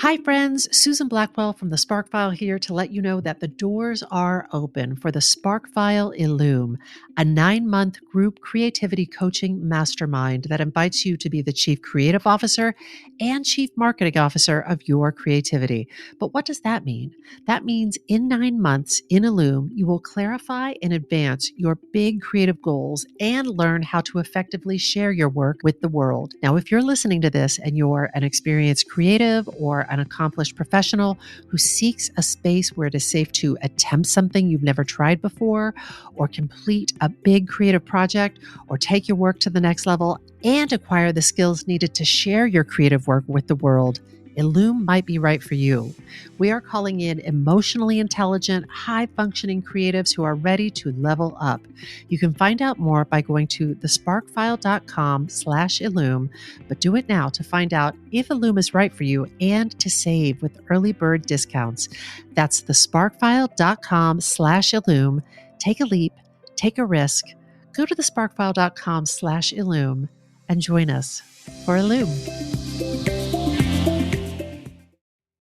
Hi, friends. Susan Blackwell from the Spark File here to let you know that the doors are open for the Spark File Illume, a 9-month group creativity coaching mastermind that invites you to be the Chief Creative Officer and Chief Marketing Officer of your creativity. But what does that mean? That means in 9 months in Illume, you will clarify and advance your big creative goals and learn how to effectively share your work with the world. Now, if you're listening to this and you're an experienced creative or an accomplished professional who seeks a space where it is safe to attempt something you've never tried before, or complete a big creative project, or take your work to the next level and acquire the skills needed to share your creative work with the world, Illume might be right for you. We are calling in emotionally intelligent, high-functioning creatives who are ready to level up. You can find out more by going to thesparkfile.com/Illume, but do it now to find out if Illume is right for you and to save with early bird discounts. That's thesparkfile.com/Illume. Take a leap, take a risk. Go to thesparkfile.com/Illume and join us for Illume.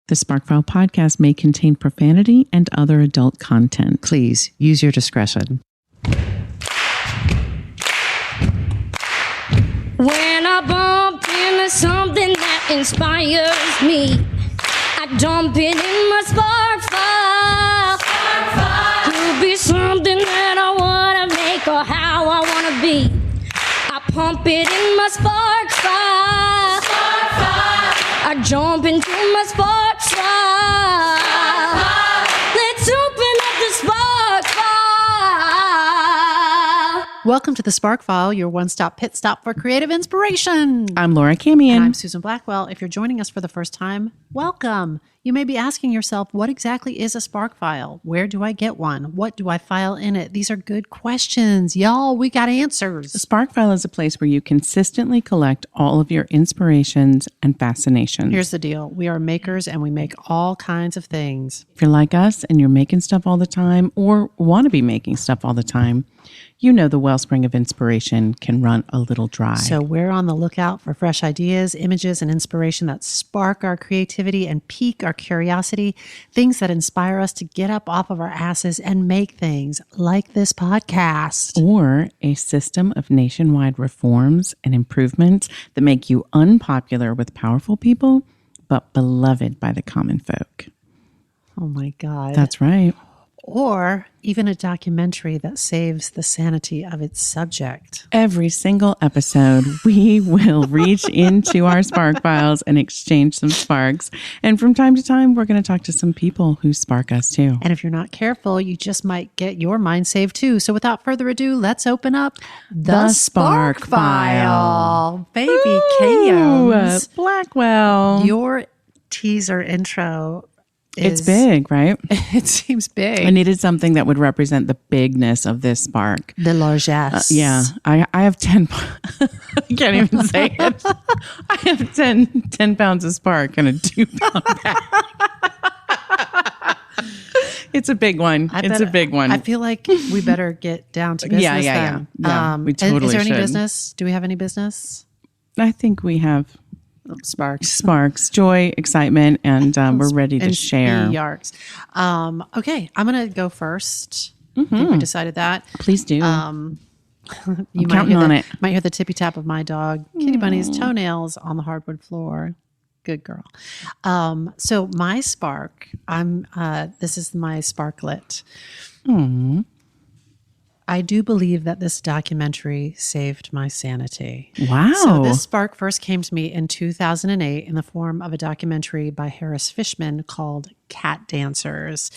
The Sparkfile podcast may contain profanity and other adult content. Please use your discretion. When I bump into something that inspires me, I dump it in my spark file. Could be something that I want to make or how I want to be. I pump it in my spark file. I jump into my spark file. Let's open up the spark file. Welcome to the Spark File, your one-stop pit stop for creative inspiration. I'm Laura Camion. And I'm Susan Blackwell. If you're joining us for the first time, welcome. You may be asking yourself, what exactly is a Spark File? Where do I get one? What do I file in it? These are good questions. Y'all, we got answers. The Spark File is a place where you consistently collect all of your inspirations and fascinations. Here's the deal. We are makers and we make all kinds of things. If you're like us and you're making stuff all the time or want to be making stuff all the time, you know the wellspring of inspiration can run a little dry. So we're on the lookout for fresh ideas, images, and inspiration that spark our creativity and pique our curiosity, things that inspire us to get up off of our asses and make things like this podcast. Or a system of nationwide reforms and improvements that make you unpopular with powerful people, but beloved by the common folk. Oh my God. That's right. Or even a documentary that saves the sanity of its subject. Every single episode, we will reach into our spark files and exchange some sparks. And from time to time, we're going to talk to some people who spark us too. And if you're not careful, you just might get your mind saved too. So without further ado, let's open up the Spark File. Baby Chaos. Blackwell. Your teaser intro It's big, right? It seems big. I needed something that would represent the bigness of this spark. The largesse. Yeah. I have 10, I can't even say it. I have 10 pounds of spark and a 2-pound bag. It's a big one. It's a big one. I feel like we better get down to business then. Yeah, we totally Is there any should. business? Do we have any business? I think we have Sparks, joy, excitement, and we're ready to share. Yarks. Okay, I'm going to go first. I think we decided that. Please do. You I'm might counting on it. Might hear the tippy tap of my dog, Kitty Bunny's toenails on the hardwood floor. Good girl. So my spark, this is my sparklet. I do believe that this documentary saved my sanity. Wow. So this spark first came to me in 2008 in the form of a documentary by Harris Fishman called Cat Dancers.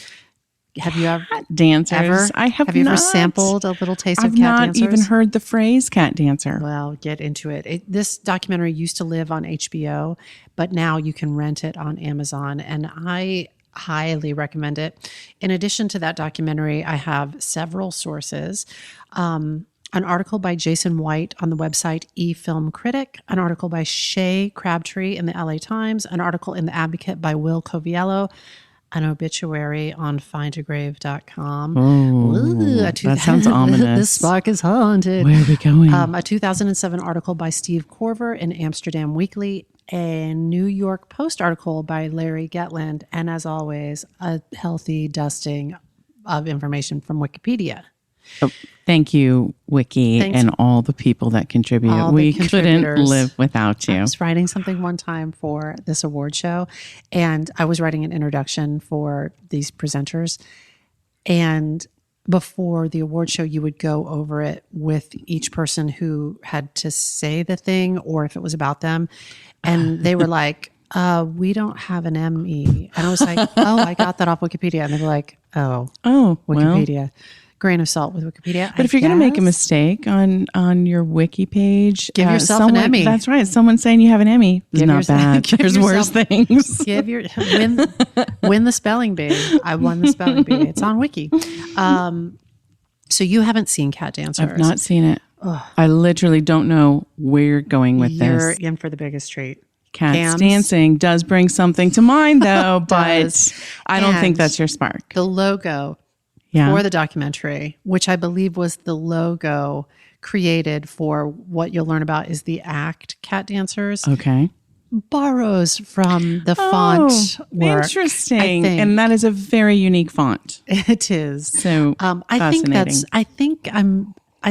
Have you ever Dancers? I have Have you not. ever sampled a little taste of I've cat not dancers? even heard the phrase cat dancer. Well, get into it. This documentary used to live on HBO, but now you can rent it on Amazon, and I highly recommend it. In addition to that documentary, I have several sources. An article by Jason White on the website eFilm Critic, an article by Shay Crabtree in the LA Times, an article in The Advocate by Will Coviello, an obituary on findagrave.com. Ooh, that sounds ominous. This spark is haunted. Where are we going? A 2007 article by Steve Corver in Amsterdam Weekly, a New York Post article by Larry Getland, and as always, a healthy dusting of information from Wikipedia. Oh, thank you, Wiki, Thanks. and all the people that contribute. All the We couldn't contributors. live without I you. was writing something one time for this award show, and I was writing an introduction for these presenters. And before the award show, you would go over it with each person who had to say the thing or if it was about them. And they were like, we don't have an Emmy. And I was like, oh, I got that off Wikipedia. And they were like, oh, Wikipedia. Well, Grain of salt with Wikipedia. but if you're going to make a mistake on your Wiki page, give yourself an Emmy. That's right. Someone saying you have an Emmy is not bad. There's worse things. Win the spelling bee. I won the spelling bee. It's on Wiki. So you haven't seen Cat Dancers. I've not seen it. Ugh. I literally don't know where you're going with You're this. in for the biggest treat. Cats dancing does bring something to mind, though, but I don't think that's your spark. The logo for the documentary, which I believe was the logo created for what you'll learn about is the act Cat Dancers. Okay. Borrows from the font work. Interesting. And that is a very unique font. It is. So I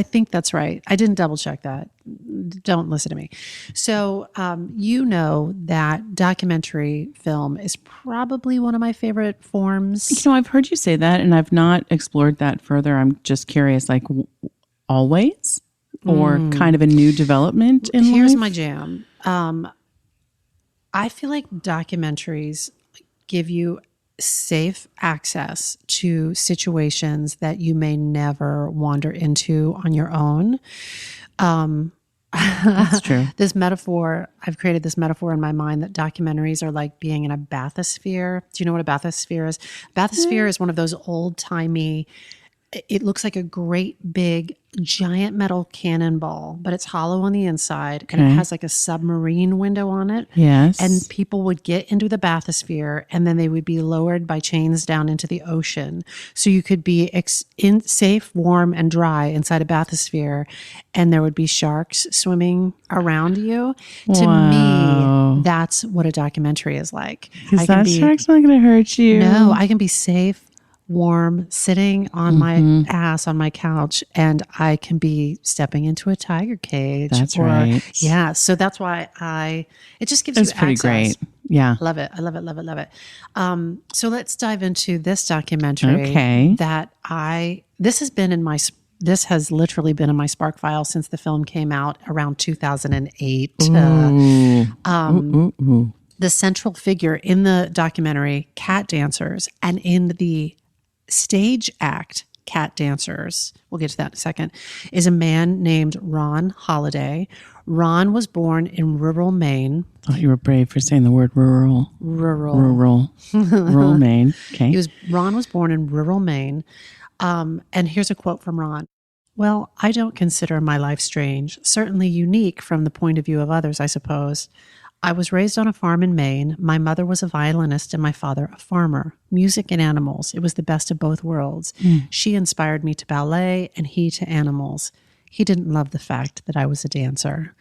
think that's right. I didn't double check that. Don't listen to me. So you know that documentary film is probably one of my favorite forms. You know, I've heard you say that, and I've not explored that further. I'm just curious, like always, or kind of a new development in Here's life? my jam. I feel like documentaries give you safe access to situations that you may never wander into on your own. That's true. I've created this metaphor in my mind that documentaries are like being in a bathysphere. Do you know what a bathysphere is? Bathysphere is one of those old-timey, it looks like a great big giant metal cannonball, but it's hollow on the inside and it has like a submarine window on it. Yes. And people would get into the bathysphere and then they would be lowered by chains down into the ocean. So you could be safe, warm, and dry inside a bathysphere, and there would be sharks swimming around you. To me, that's what a documentary is like. Because that shark's not going to hurt you. No, I can be safe, warm, sitting on my ass on my couch, and I can be stepping into a tiger cage. That's right. Yeah. So that's why it just gives you access. It's pretty great. Yeah. Love it. I love it, love it, love it. So let's dive into this documentary that this has literally been in my Spark file since the film came out around 2008. The central figure in the documentary, Cat Dancers, and in the stage act, Cat Dancers, we'll get to that in a second, is a man named Ron Holiday. Ron was born in rural Maine. Thought you were brave for saying the word rural. Rural Maine. Okay. Ron was born in rural Maine. And here's a quote from Ron. Well, I don't consider my life strange, certainly unique from the point of view of others, I suppose. I was raised on a farm in Maine. My mother was a violinist and my father a farmer. Music and animals. It was the best of both worlds. She inspired me to ballet and he to animals. He didn't love the fact that I was a dancer.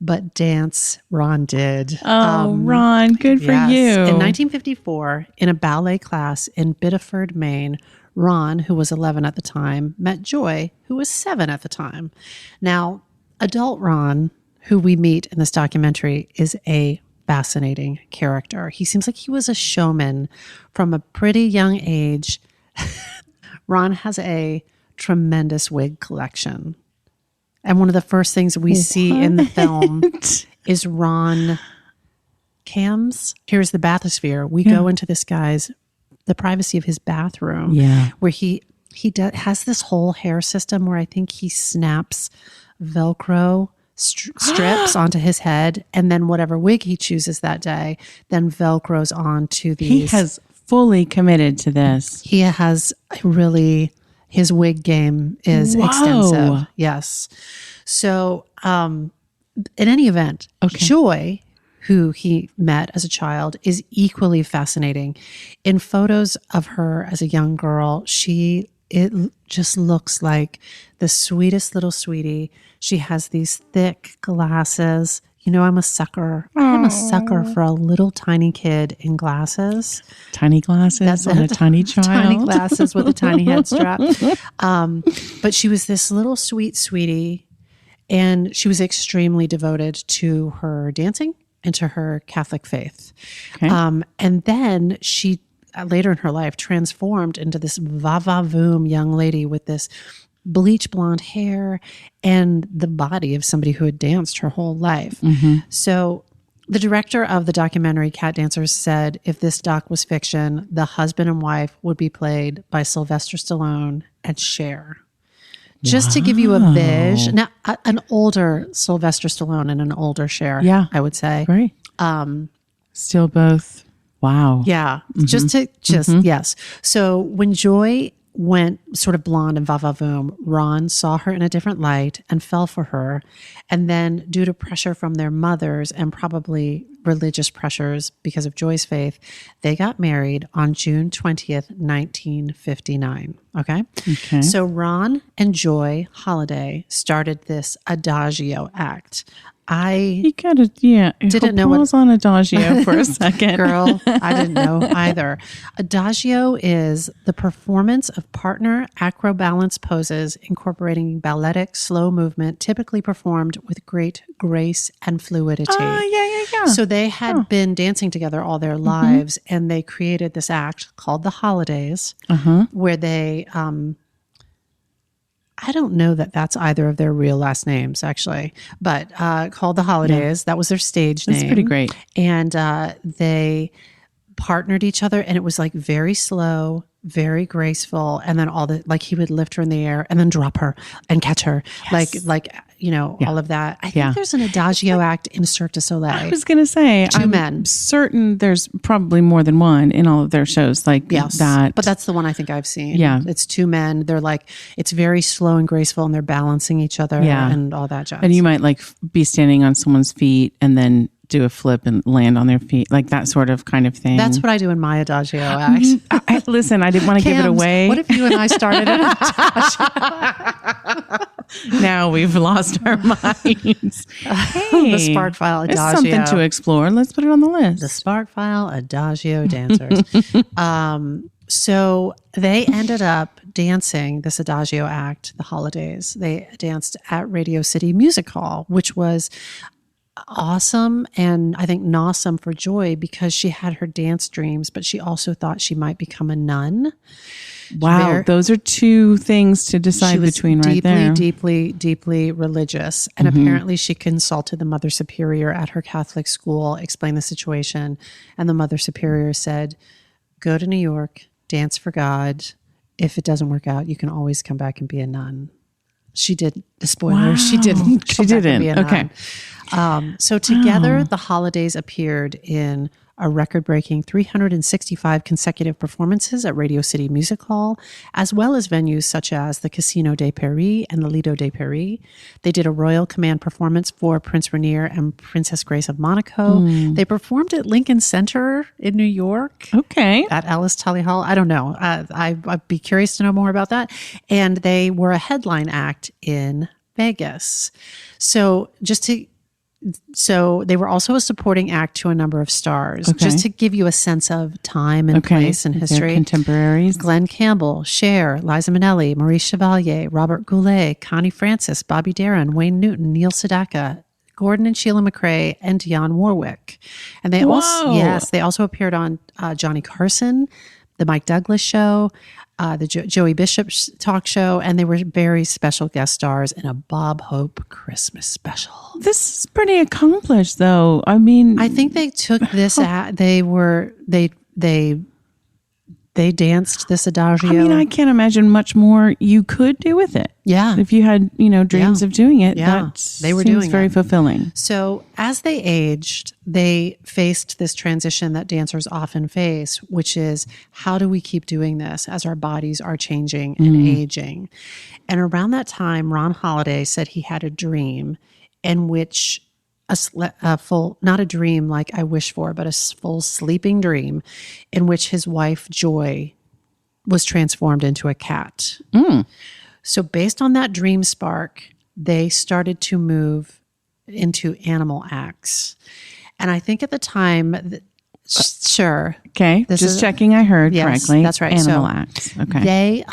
But dance, Ron did. Oh, Ron, good for you. In 1954, in a ballet class in Biddeford, Maine, Ron, who was 11 at the time, met Joy, who was 7 at the time. Now, adult Ron, who we meet in this documentary, is a fascinating character. He seems like he was a showman from a pretty young age. Ron has a tremendous wig collection. And one of the first things we see in the film is Ron cams. Here's the bathysphere. We go into this guy's, the privacy of his bathroom, where he has this whole hair system where I think he snaps Velcro strips onto his head, and then whatever wig he chooses that day, then Velcros onto these. He has fully committed to this. He has really, his wig game is extensive. Yes. So, in any event, Joy, who he met as a child, is equally fascinating. In photos of her as a young girl, it just looks like the sweetest little sweetie. She has these thick glasses, I'm a sucker. I am a sucker for a little tiny kid in glasses. Tiny glasses on a tiny child. Tiny glasses with a tiny head strap. But she was this little sweet sweetie, and she was extremely devoted to her dancing and to her Catholic faith. Okay. And then she, later in her life, transformed into this va-va-voom young lady with this bleach blonde hair and the body of somebody who had danced her whole life. So the director of the documentary Cat Dancers said if this doc was fiction, the husband and wife would be played by Sylvester Stallone and Cher. Just to give you a vision. Now, an older Sylvester Stallone and an older Cher, I would say. Great. Still both. Wow. Yeah. Yes. So when Joy went sort of blonde and va-va-voom, Ron saw her in a different light and fell for her. And then due to pressure from their mothers and probably religious pressures because of Joy's faith, they got married on June 20th, 1959. Okay? So Ron and Joy Holiday started this Adagio act. You gotta, didn't know what on Adagio for a second. Girl, I didn't know either. Adagio is the performance of partner acrobalance poses incorporating balletic slow movement, typically performed with great grace and fluidity. So they had been dancing together all their lives, and they created this act called The Holidays, where they I don't know that that's either of their real last names, actually, but called The Holidays. Yeah. That was their stage name. That's pretty great. And they partnered each other, and it was like very slow, very graceful. And then like he would lift her in the air and then drop her and catch her. Yes. All of that. I think there's an Adagio act in Cirque du Soleil. I was going to say, I'm certain there's probably more than one in all of their shows like that. But that's the one I think I've seen. Yeah. It's two men. They're like, it's very slow and graceful, and they're balancing each other and all that jazz. And you might be standing on someone's feet and then do a flip and land on their feet, like that sort of kind of thing. That's what I do in my Adagio act. Listen, I didn't want to give it away. What if you and I started an Adagio? Now we've lost our minds. Hey, the Spark File Adagio. It's something to explore. Let's put it on the list. The Spark File Adagio Dancers. So they ended up dancing this Adagio act, The Holidays. They danced at Radio City Music Hall, which was awesome, and I think awesome for Joy because she had her dance dreams, but she also thought she might become a nun. Wow, those are two things to decide between right there. Deeply religious. And apparently she consulted the Mother Superior at her Catholic school, explained the situation, and the Mother Superior said, go to New York, dance for God. If it doesn't work out, you can always come back and be a nun. She did. Spoiler, wow. She didn't. She didn't. Okay. So together, The Holidays appeared in a record-breaking 365 consecutive performances at Radio City Music Hall, as well as venues such as the Casino de Paris and the Lido de Paris. They did a Royal Command performance for Prince Rainier and Princess Grace of Monaco. They performed at Lincoln Center in New York. Okay. At Alice Tully Hall. I don't know. I'd be curious to know more about that. And they were a headline act in Vegas. So they were also a supporting act to a number of stars, just to give you a sense of time and place and history. Their contemporaries. Glenn Campbell, Cher, Liza Minnelli, Maurice Chevalier, Robert Goulet, Connie Francis, Bobby Darin, Wayne Newton, Neil Sedaka, Gordon and Sheila McRae, and Dionne Warwick. And they also appeared on Johnny Carson, The Mike Douglas Show, the Joey Bishop's talk show, and they were very special guest stars in a Bob Hope Christmas special. This is pretty accomplished, though. I mean, I think they took this. They danced this Adagio. I mean, I can't imagine much more you could do with it. Yeah, if you had dreams of doing it. Yeah, they were doing very fulfilling. So as they aged, they faced this transition that dancers often face, which is how do we keep doing this as our bodies are changing and aging? And around that time, Ron Holiday said he had a dream in which a full, not a dream like I wish for, but a full sleeping dream in which his wife, Joy, was transformed into a cat. So based on that dream spark, they started to move into animal acts. And I think at the time, sure. Okay. Just checking I heard correctly. That's right. Animal acts. Okay. They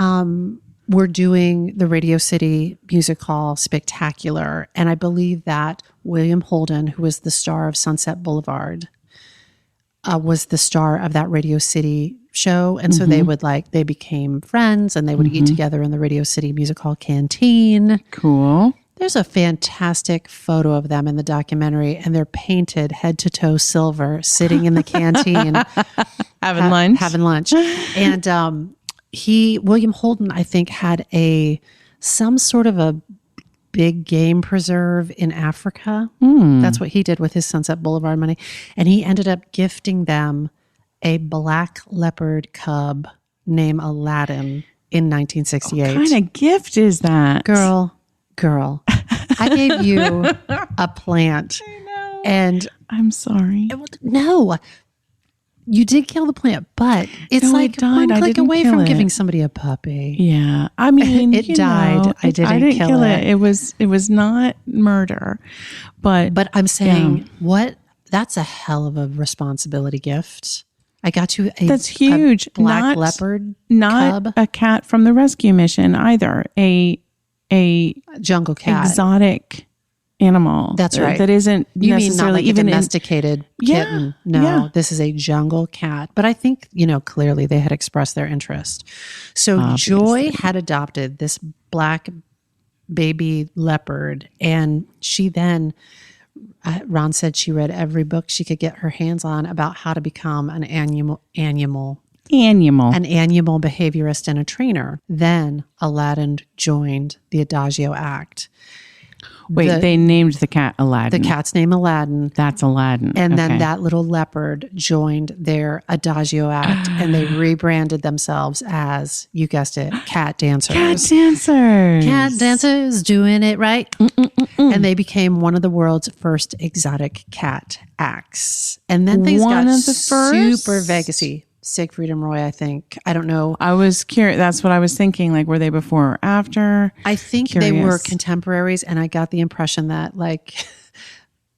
were doing the Radio City Music Hall Spectacular. And I believe that William Holden, who was the star of Sunset Boulevard, was the star of that Radio City show. And so they became friends and they would eat together in the Radio City Music Hall canteen. Cool. There's a fantastic photo of them in the documentary, and they're painted head to toe silver, sitting in the canteen, having lunch. And William Holden, I think, had some sort of a big game preserve in Africa. That's what he did with his Sunset Boulevard money, and he ended up gifting them a black leopard cub named Aladdin in 1968. What kind of gift is that, Girl, I gave you a plant. I know. And I'm sorry. No, you did kill the plant, but it's it died. one I click didn't away kill from it. giving somebody a puppy. Yeah. I mean, it died. I didn't kill it. It was not murder, but I'm saying that's a hell of a responsibility gift. I got you that's huge. A black leopard not cub. A cat from the rescue mission either. A jungle cat, exotic animal. That's right. That isn't you necessarily mean not like even a domesticated kitten. No, this is a jungle cat. But I think, clearly they had expressed their interest. So Obviously. Joy had adopted this black baby leopard, and she then, Ron said she read every book she could get her hands on about how to become an animal behaviorist and a trainer. Then Aladdin joined the Adagio Act. Wait, they named the cat Aladdin. The cat's name Aladdin. That's Aladdin. And then that little leopard joined their Adagio Act, and they rebranded themselves as, you guessed it, cat dancers. Cat dancers doing it right. And they became one of the world's first exotic cat acts. And then things got super Vegas-y. Siegfried and Roy, I think. I don't know. I was curious. That's what I was thinking. Like, were they before or after? I think they were contemporaries, and I got the impression that, like,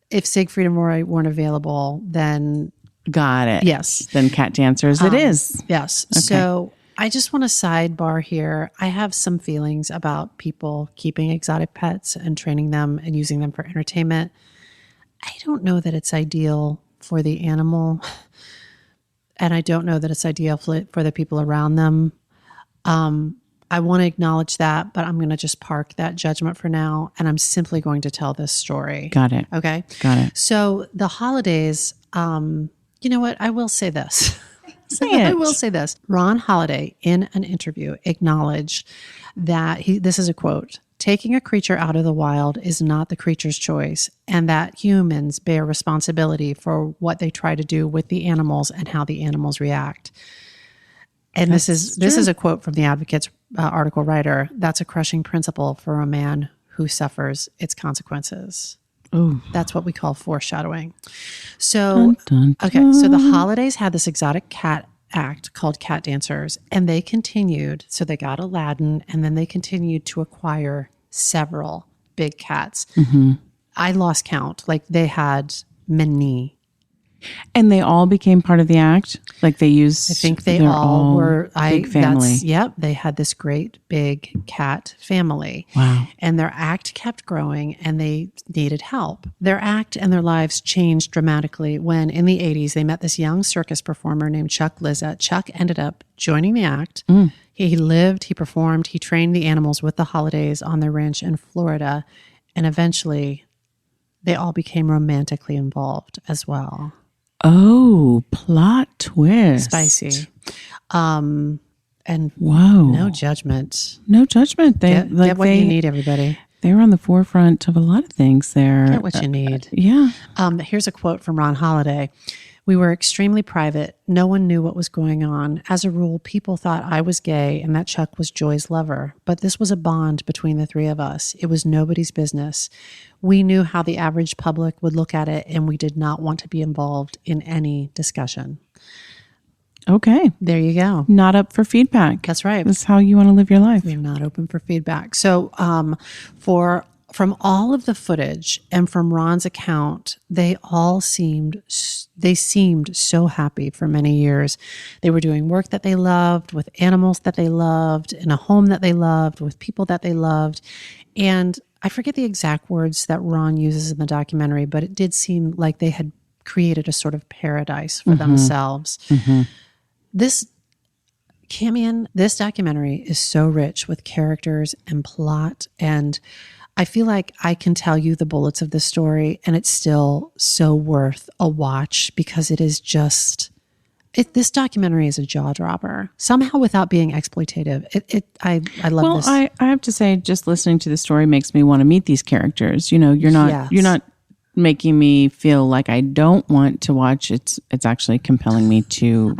if Siegfried and Roy weren't available, then... Got it. Yes. Then cat dancers it is. Yes. Okay. So I just want to sidebar here. I have some feelings about people keeping exotic pets and training them and using them for entertainment. I don't know that it's ideal for the animal. And I don't know that it's ideal for the people around them. I want to acknowledge that, but I'm going to just park that judgment for now. And I'm simply going to tell this story. Got it. Okay. Got it. So the holidays, you know what? I will say this. I will say this. Ron Holiday, in an interview, acknowledged that this is a quote, taking a creature out of the wild is not the creature's choice, and that humans bear responsibility for what they try to do with the animals and how the animals react. And this is a quote from the Advocate's article writer. That's a crushing principle for a man who suffers its consequences. Ooh. That's what we call foreshadowing. So, okay, so the holidays had this exotic cat act called Cat Dancers, and they continued. So they got Aladdin, and then they continued to acquire several big cats. Mm-hmm. I lost count. Like, they had many. And they all became part of the act? Like, they used... I think they all were... Big family. Yep. They had this great big cat family. Wow. And their act kept growing, and they needed help. Their act and their lives changed dramatically when, in the 80s, they met this young circus performer named Chuck Lizzet. Chuck ended up joining the act. He lived, he performed, he trained the animals with the holidays on their ranch in Florida. And eventually, they all became romantically involved as well. Oh, plot twist. Spicy. And whoa. No judgment. No judgment. Get what you need, everybody. They were on the forefront of a lot of things there. Get what you need. Yeah. Here's a quote from Ron Holiday. We were extremely private. No one knew what was going on. As a rule, people thought I was gay and that Chuck was Joy's lover. But this was a bond between the three of us. It was nobody's business. We knew how the average public would look at it, and we did not want to be involved in any discussion. Okay. There you go. Not up for feedback. That's right. That's how you want to live your life. We're not open for feedback. So for from all of the footage and from Ron's account, they seemed so happy for many years. They were doing work that they loved, with animals that they loved, in a home that they loved, with people that they loved. And I forget the exact words that Ron uses in the documentary, but it did seem like they had created a sort of paradise for themselves. This documentary is so rich with characters and plot, and I feel like I can tell you the bullets of the story, and it's still so worth a watch because it is just, this documentary is a jaw dropper somehow without being exploitative. I love this. Well, I have to say, just listening to the story makes me want to meet these characters. You know, you're not making me feel like I don't want to watch. It's actually compelling me to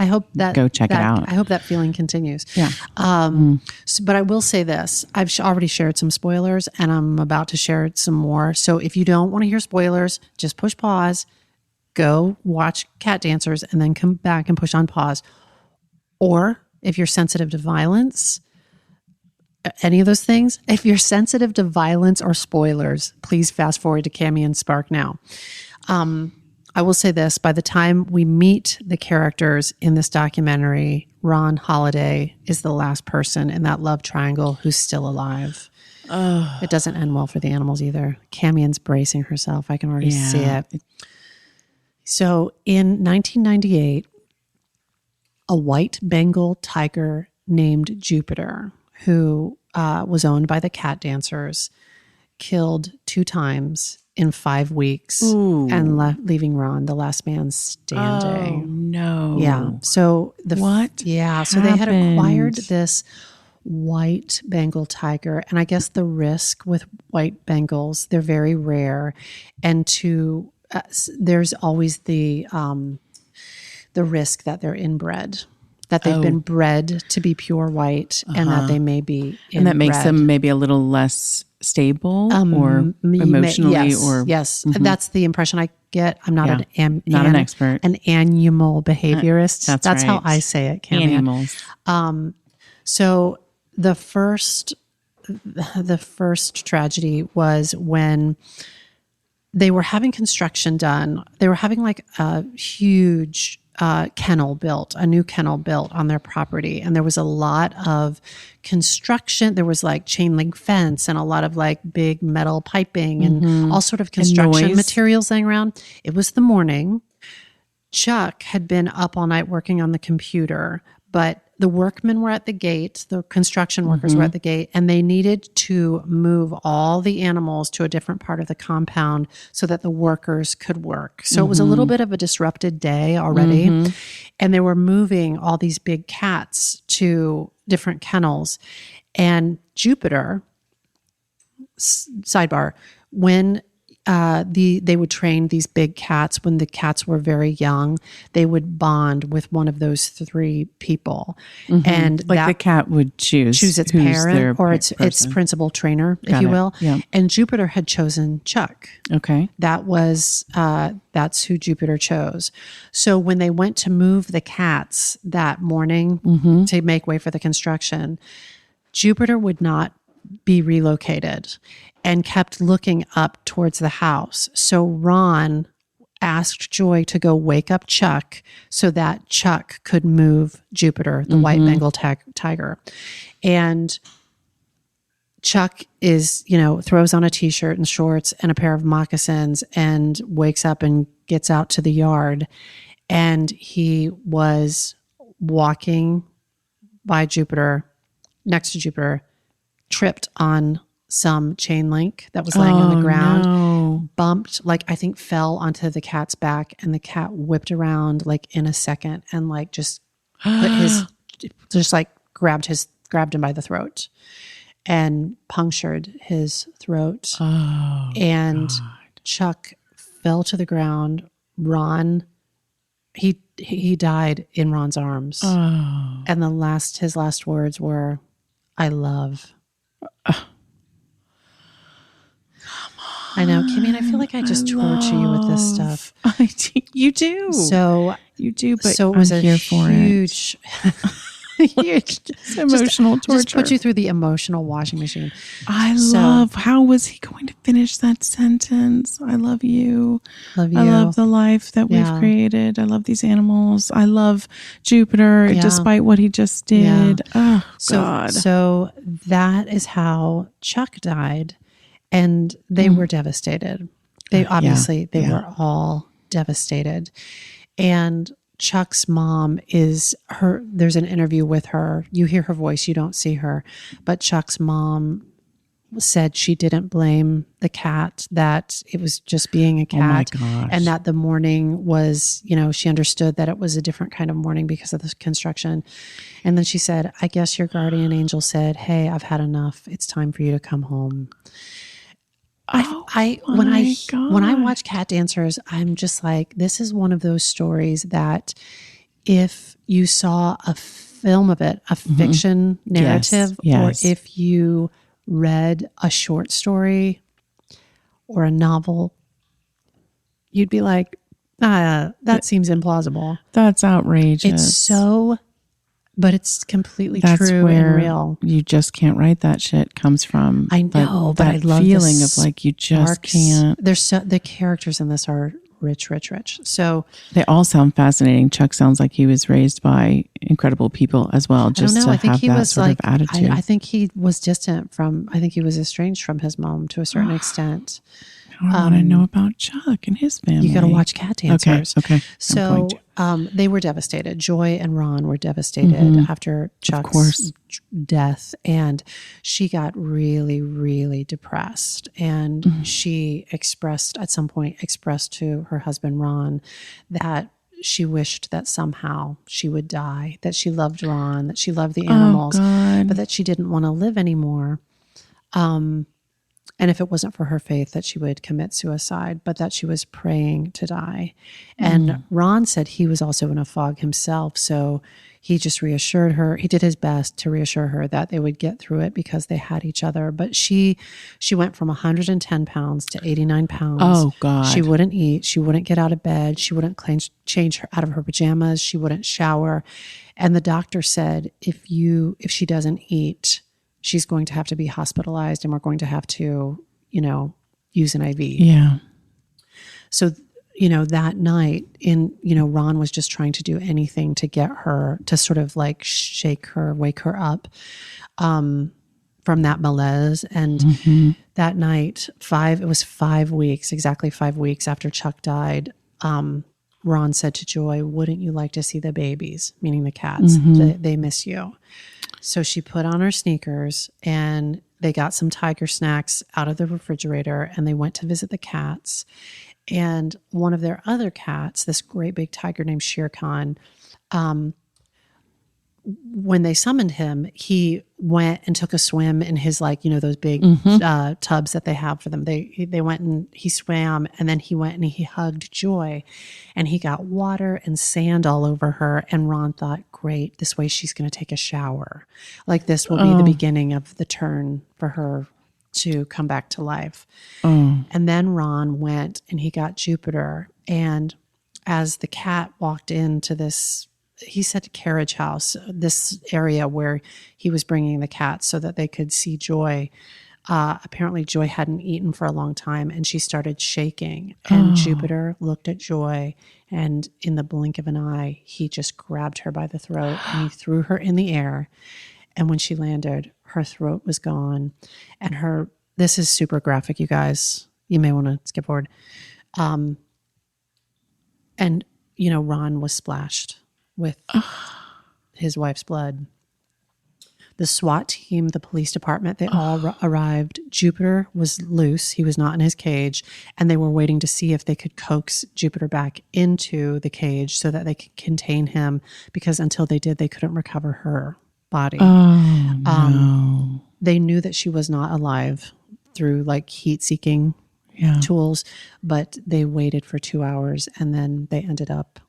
go check it out. I hope that feeling continues. Yeah. But I will say this. I've already shared some spoilers and I'm about to share some more. So if you don't want to hear spoilers, just push pause, go watch Cat Dancers, and then come back and push on pause. Or if you're sensitive to violence, any of those things, if you're sensitive to violence or spoilers, please fast forward to Cammy and Spark now. I will say this, by the time we meet the characters in this documentary, Ron Holiday is the last person in that love triangle who's still alive. It doesn't end well for the animals either. Cammy's bracing herself. I can already see it. So in 1998, a white Bengal tiger named Jupiter, who was owned by the Cat Dancers, killed 2 times in 5 weeks. Ooh. And leaving Ron the last man standing. Oh, no. Yeah. So what? Yeah. So they had acquired this white Bengal tiger, and I guess the risk with white Bengals, they're very rare, and there's always the risk that they're inbred. That they've been bred to be pure white, and that they may be inbred. And that makes them maybe a little less stable or emotionally yes. That's the impression I get. I'm not an expert. An animal behaviorist. That's right. How I say it. Animals. So the first tragedy was when they were having construction done. They were having like a huge a new kennel built on their property. And there was a lot of construction. There was like chain link fence and a lot of like big metal piping and all sort of construction materials laying around. It was the morning. Chuck had been up all night working on the computer, but the workmen were at the gate, the construction workers were at the gate, and they needed to move all the animals to a different part of the compound so that the workers could work. So it was a little bit of a disrupted day already. And they were moving all these big cats to different kennels. And Jupiter, sidebar, when they would train these big cats when the cats were very young, they would bond with one of those 3 people. And like the cat would choose its parent or its principal trainer, if you will. Yeah. And Jupiter had chosen Chuck. Okay. That's who Jupiter chose. So when they went to move the cats that morning to make way for the construction, Jupiter would not be relocated and kept looking up towards the house. So Ron asked Joy to go wake up Chuck so that Chuck could move Jupiter, the white Bengal tiger. And Chuck throws on a t-shirt and shorts and a pair of moccasins and wakes up and gets out to the yard. And he was walking by Jupiter, next to Jupiter, tripped on some chain link that was laying on the ground, bumped, I think fell onto the cat's back, and the cat whipped around in a second and just grabbed him by the throat and punctured his throat. And God. Chuck fell to the ground. Ron, he died in Ron's arms. And his last words were, "I love." I know, Kimmy, I feel like I just torture you with this stuff. You do. So you do, but so it was I'm here for huge, Just emotional torture. Just put you through the emotional washing machine. I love, how was he going to finish that sentence? I love you. I love the life that we've created. I love these animals. I love Jupiter, despite what he just did. Oh, God. So that is how Chuck died. And they were devastated. They obviously, they were all devastated. And Chuck's mom there's an interview with her. You hear her voice, you don't see her. But Chuck's mom said she didn't blame the cat, that it was just being a cat. Oh my gosh. And that the mourning was, she understood that it was a different kind of mourning because of the construction. And then she said, I guess your guardian angel said, hey, I've had enough. It's time for you to come home. When I watch Cat Dancers, I'm just like, this is one of those stories that if you saw a film of it, a fiction narrative, or if you read a short story or a novel, you'd be like, that seems implausible. That's outrageous. But it's completely That's true where and real. You just can't write that shit comes from. I know, but I love feeling of like you just can't. The characters in this are rich. So they all sound fascinating. Chuck sounds like he was raised by incredible people as well. Just to have that sort of attitude. I think he was distant from. I think he was estranged from his mom to a certain extent. I want to know about Chuck and his family. You got to watch Cat Dancers. Okay. So they were devastated. Joy and Ron were devastated after Chuck's death. And she got really, really depressed. And she at some point expressed to her husband, Ron, that she wished that somehow she would die, that she loved Ron, that she loved the animals, but that she didn't want to live anymore. And if it wasn't for her faith, that she would commit suicide, but that she was praying to die. And Ron said he was also in a fog himself. So he just reassured her. He did his best to reassure her that they would get through it because they had each other. But she went from 110 pounds to 89 pounds. Oh, God. She wouldn't eat. She wouldn't get out of bed. She wouldn't change her out of her pajamas. She wouldn't shower. And the doctor said, if she doesn't eat, she's going to have to be hospitalized and we're going to have to, use an IV. Yeah. So, that night Ron was just trying to do anything to get her to sort of like shake her, wake her up from that malaise. And that night, exactly 5 weeks after Chuck died, Ron said to Joy, wouldn't you like to see the babies, meaning the cats? They miss you. So she put on her sneakers and they got some tiger snacks out of the refrigerator and they went to visit the cats. And one of their other cats, this great big tiger named Shere Khan, when they summoned him, he went and took a swim in his, those big tubs that they have for them. They went and he swam, and then he went and he hugged Joy, and he got water and sand all over her. And Ron thought, great, this way she's going to take a shower. Like this will be the beginning of the turn for her to come back to life. And then Ron went and he got Jupiter. And as the cat walked into this, he said carriage house, this area where he was bringing the cats so that they could see Joy. Apparently Joy hadn't eaten for a long time and she started shaking. And Jupiter looked at Joy, and in the blink of an eye, he just grabbed her by the throat and he threw her in the air. And when she landed, her throat was gone. And this is super graphic, you guys. You may want to skip forward. And, Ron was splashed with his wife's blood. The SWAT team, the police department, they all arrived. Jupiter was loose. He was not in his cage. And they were waiting to see if they could coax Jupiter back into the cage so that they could contain him, because until they did, they couldn't recover her body. No. They knew that she was not alive through heat-seeking tools, but they waited for 2 hours and then they ended up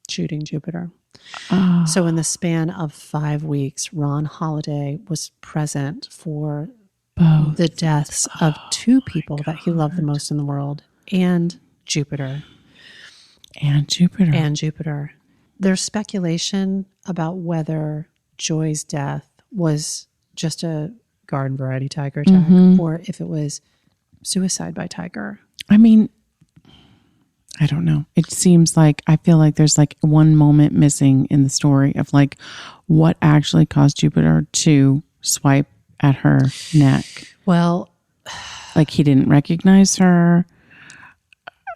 shooting Jupiter. So in the span of 5 weeks, Ron Holiday was present for the deaths of two people that he loved the most in the world, and Jupiter. There's speculation about whether Joy's death was just a garden variety tiger attack or if it was suicide by tiger. I mean, I don't know. It seems like, I feel like there's like one moment missing in the story of like what actually caused Jupiter to swipe at her neck. Well, like he didn't recognize her.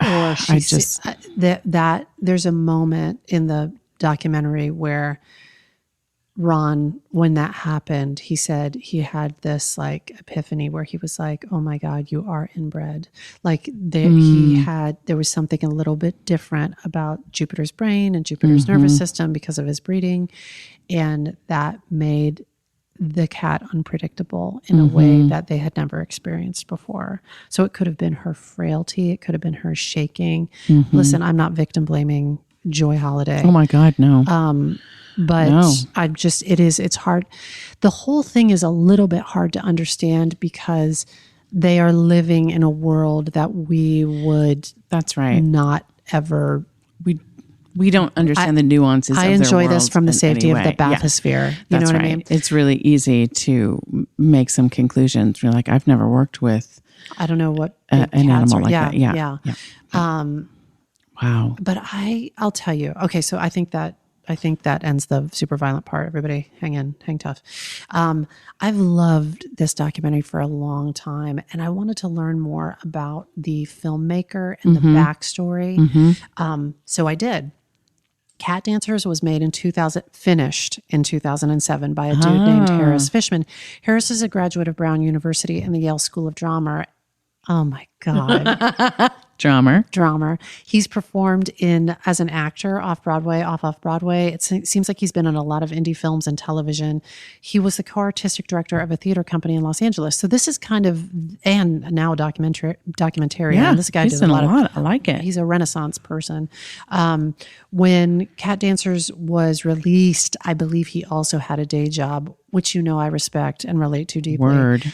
Or that there's a moment in the documentary where Ron, when that happened, he said he had this like epiphany where he was like, oh my God, you are inbred. Like there was something a little bit different about Jupiter's brain and Jupiter's nervous system because of his breeding. And that made the cat unpredictable in a way that they had never experienced before. So it could have been her frailty. It could have been her shaking. Listen, I'm not victim blaming Joy Holiday. Oh my God, no. But no. It's hard. The whole thing is a little bit hard to understand because they are living in a world that we would That's right. not ever. We don't understand the nuances of their world. I enjoy this from the safety of the bathysphere. You know what I mean? It's really easy to make some conclusions. You're like, I've never worked with I don't know what an animal like that. Yeah. Wow. But I'll tell you. Okay, so I think that ends the super violent part. Everybody hang tough. I've loved this documentary for a long time, and I wanted to learn more about the filmmaker and the backstory. So I did. Cat Dancers was made finished in 2007 by a dude named Harris Fishman. Harris is a graduate of Brown University and the Yale School of Drama. Oh my God. Drama. He's performed as an actor off Broadway. It seems like he's been in a lot of indie films and television. He was the co-artistic director of a theater company in Los Angeles. So this is and now a documentarian. Yeah, this guy did a lot. I like it. He's a Renaissance person. When Cat Dancers was released, I believe he also had a day job, which I respect and relate to deeply. Word.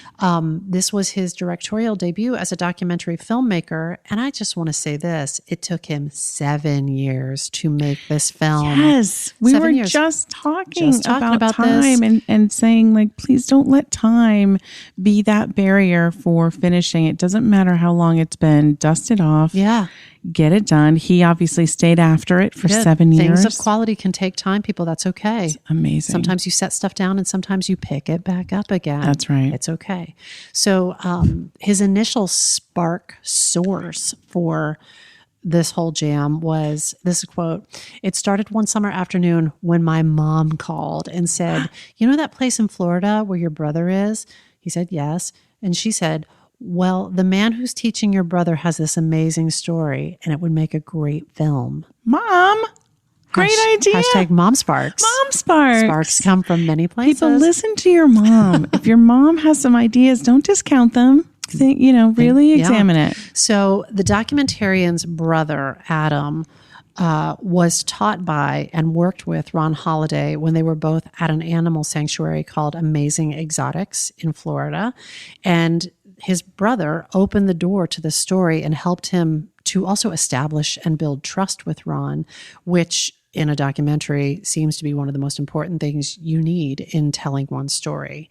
This was his directorial debut as a documentary filmmaker, and I just want to say this. It took him 7 years to make this film. Yes. We were just talking about time and saying, like, please don't let time be that barrier for finishing. It doesn't matter how long it's been. Dust it off. Yeah. Get it done. He obviously stayed after it for 7 years. Things of quality can take time, people. That's okay. It's amazing. Sometimes you set stuff down and sometimes you pick it back up again. That's right. It's okay. So his initial spark source for this whole jam was this quote. It started one summer afternoon when my mom called and said, you know that place in Florida where your brother is? He said, yes. And she said, well, the man who's teaching your brother has this amazing story and it would make a great film. Mom, great idea. Hashtag Mom Sparks. Mom Sparks. Sparks come from many places. People, listen to your mom. If your mom has some ideas, don't discount them. Really examine it. So the documentarian's brother, Adam, was taught by and worked with Ron Holiday when they were both at an animal sanctuary called Amazing Exotics in Florida. And his brother opened the door to the story and helped him to also establish and build trust with Ron, which in a documentary seems to be one of the most important things you need in telling one story.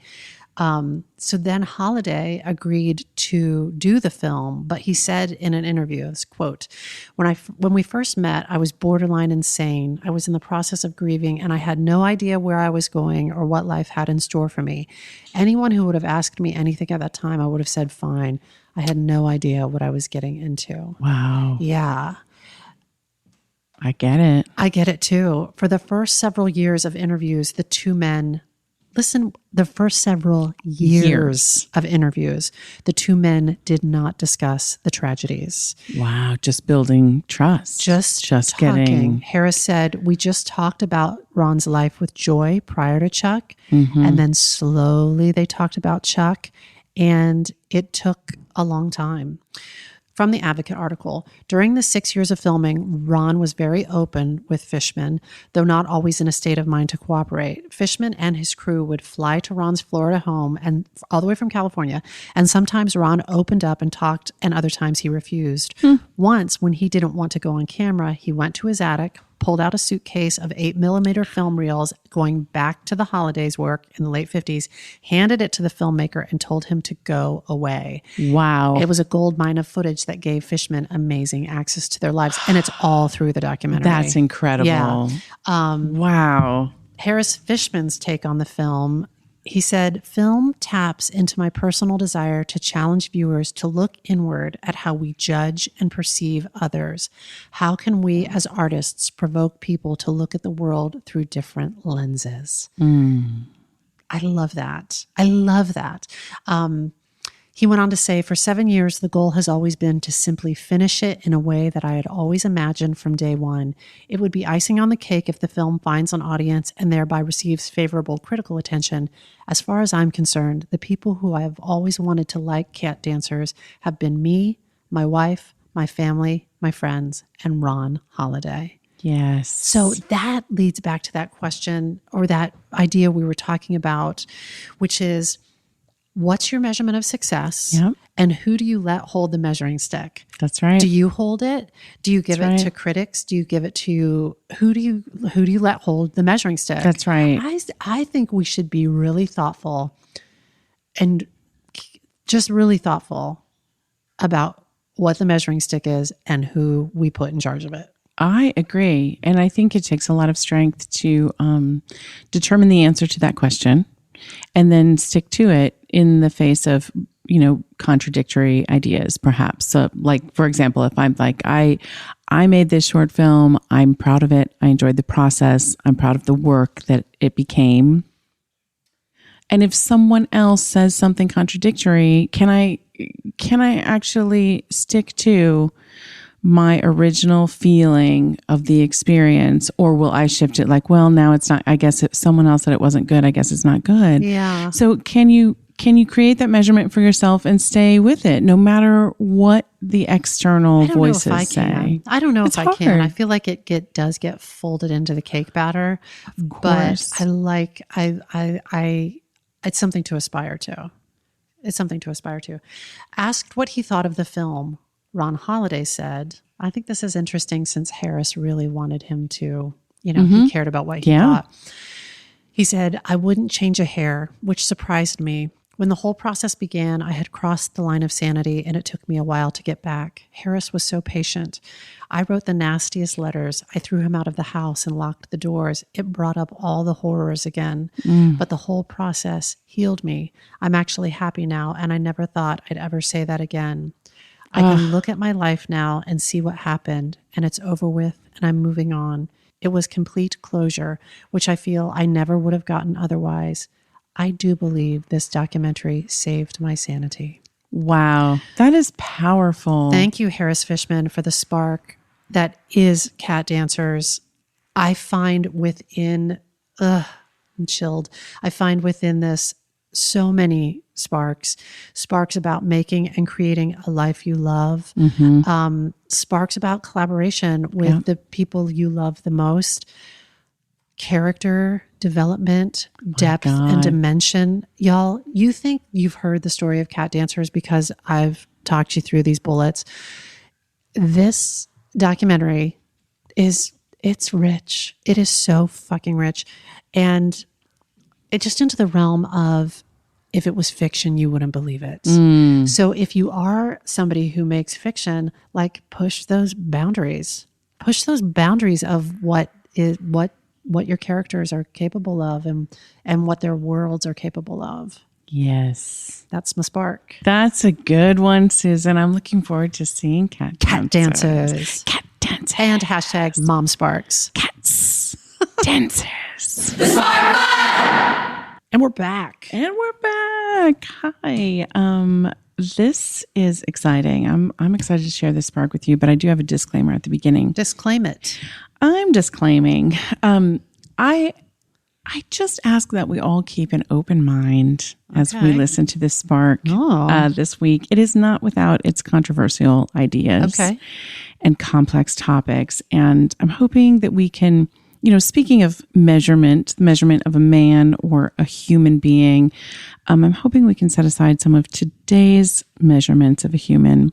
So then Holiday agreed to do the film, but he said in an interview, this quote, when we first met, I was borderline insane. I was in the process of grieving and I had no idea where I was going or what life had in store for me. Anyone who would have asked me anything at that time, I would have said, fine. I had no idea what I was getting into. Wow. Yeah. I get it. I get it too. For the first several years of interviews, the two men the first several years of interviews, the two men did not discuss the tragedies. Wow. Just building trust. Just talking. Getting. Harris said, we just talked about Ron's life with Joy prior to Chuck. And then slowly they talked about Chuck. And it took a long time. From the Advocate article, during the 6 years of filming, Ron was very open with Fishman, though not always in a state of mind to cooperate. Fishman and his crew would fly to Ron's Florida home and all the way from California, and sometimes Ron opened up and talked, and other times he refused. Once, when he didn't want to go on camera, he went to his attic, pulled out a suitcase of 8mm film reels going back to the holidays work in the late 50s, handed it to the filmmaker and told him to go away. Wow. It was a gold mine of footage that gave fishermen amazing access to their lives. And it's all through the documentary. That's incredible. Yeah. Wow. Harris Fishman's take on the film, he said, film taps into my personal desire to challenge viewers to look inward at how we judge and perceive others. How can we as artists provoke people to look at the world through different lenses? I love that. I love that. He went on to say, for 7 years, the goal has always been to simply finish it in a way that I had always imagined from day one. It would be icing on the cake if the film finds an audience and thereby receives favorable critical attention. As far as I'm concerned, the people who I have always wanted to like Cat Dancers have been me, my wife, my family, my friends, and Ron Holiday. Yes. So that leads back to that question or that idea we were talking about, which is, what's your measurement of success? Yep. And who do you let hold the measuring stick? That's right. Do you hold it? Do you give it to critics? Do you give it to who do you let hold the measuring stick? That's right. I think we should be really thoughtful and just really thoughtful about what the measuring stick is and who we put in charge of it. I agree. And I think it takes a lot of strength to determine the answer to that question and then stick to it in the face of, contradictory ideas, perhaps. So, like, for example, if I'm like, I made this short film, I'm proud of it. I enjoyed the process. I'm proud of the work that it became. And if someone else says something contradictory, can I actually stick to my original feeling of the experience, or will I shift it like, well, now it's not, I guess if someone else said it wasn't good, I guess it's not good. Yeah. So can you create that measurement for yourself and stay with it no matter what the external voices say? I don't know if I can. I feel like it does get folded into the cake batter, but it's something to aspire to. It's something to aspire to. Asked what he thought of the film, Ron Holiday said, I think this is interesting since Harris really wanted him to, he cared about what he thought. He said, I wouldn't change a hair, which surprised me. When the whole process began, I had crossed the line of sanity and it took me a while to get back. Harris was so patient. I wrote the nastiest letters. I threw him out of the house and locked the doors. It brought up all the horrors again. But the whole process healed me. I'm actually happy now, and I never thought I'd ever say that again. I can look at my life now and see what happened, and it's over with, and I'm moving on. It was complete closure, which I feel I never would have gotten otherwise. I do believe this documentary saved my sanity. Wow, that is powerful. Thank you, Harris Fishman, for the spark that is Cat Dancers. I find within, I'm chilled. I find within this so many sparks about making and creating a life you love, sparks about collaboration with the people you love the most, character development, depth and dimension. Y'all, you think you've heard the story of Cat Dancers because I've talked you through these bullets. This documentary it's rich. It is so fucking rich. And it just into the realm of, if it was fiction, you wouldn't believe it. So if you are somebody who makes fiction, like push those boundaries of what your characters are capable of and what their worlds are capable of. Yes. That's my spark. That's a good one, Susan. I'm looking forward to seeing Cat Dancers. Cat Dancers. And hashtag Mom Sparks. Cats Dancers. The Spark File! And we're back. Hi. This is exciting. I'm excited to share this spark with you, but I do have a disclaimer at the beginning. Disclaim it. I'm disclaiming. I just ask that we all keep an open mind as we listen to this spark this week. It is not without its controversial ideas and complex topics. And I'm hoping that we can, speaking of measurement of a man or a human being, I'm hoping we can set aside some of today's measurements of a human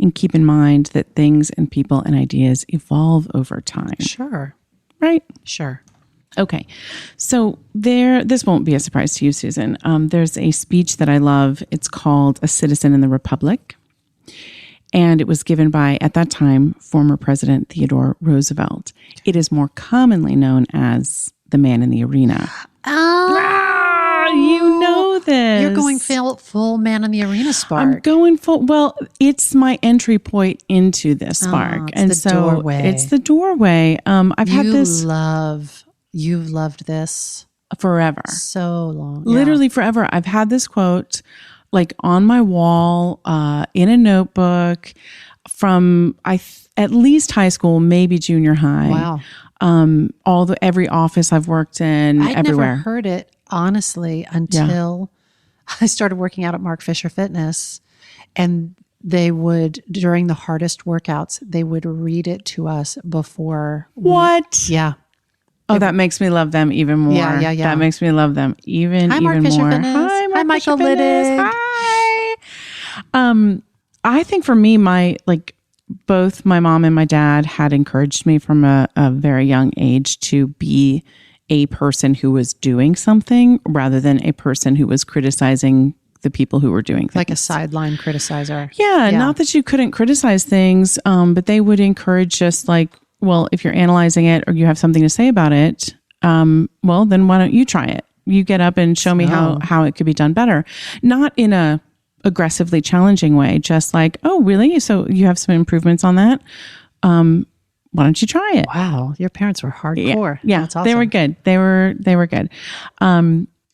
and keep in mind that things and people and ideas evolve over time. Sure. Right? Sure. Okay. So this won't be a surprise to you, Susan. There's a speech that I love. It's called A Citizen in the Republic. And it was given by, at that time, former President Theodore Roosevelt. It is more commonly known as the Man in the Arena. Oh, you know this. You're going full Man in the Arena, Spark. I'm going full. Well, it's my entry point into this, Spark. It's the doorway. It's the doorway. You've loved this forever. So long. Literally forever. I've had this quote like on my wall, in a notebook from at least high school, maybe junior high. Wow. Every office I've worked in, I'd everywhere. never heard it, honestly, until I started working out at Mark Fisher Fitness. And they would, during the hardest workouts, they would read it to us before. What? Yeah. Oh, that makes me love them even more. Yeah. That makes me love them even more. Hi, Mark Fisher Fitness. Hi, Michael Littig. Hi. I think for me, both my mom and my dad had encouraged me from a very young age to be a person who was doing something rather than a person who was criticizing the people who were doing things. Like a sideline criticizer. Yeah, not that you couldn't criticize things, but they would encourage us well, if you're analyzing it or you have something to say about it, well, then why don't you try it? You get up and show me how it could be done better. Not in a aggressively challenging way, just like, oh, really? So you have some improvements on that? Why don't you try it? Wow. Your parents were hardcore. Yeah. That's awesome. They were good. They were good.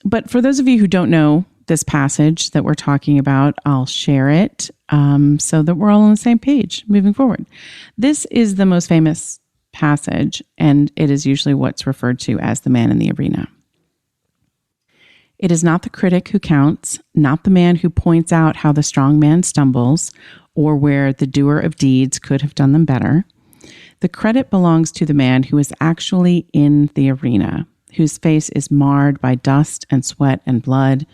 But for those of you who don't know this passage that we're talking about, I'll share it so that we're all on the same page moving forward. This is the most famous passage, and it is usually what's referred to as the Man in the Arena. It is not the critic who counts, not the man who points out how the strong man stumbles or where the doer of deeds could have done them better. The credit belongs to the man who is actually in the arena, whose face is marred by dust and sweat and blood,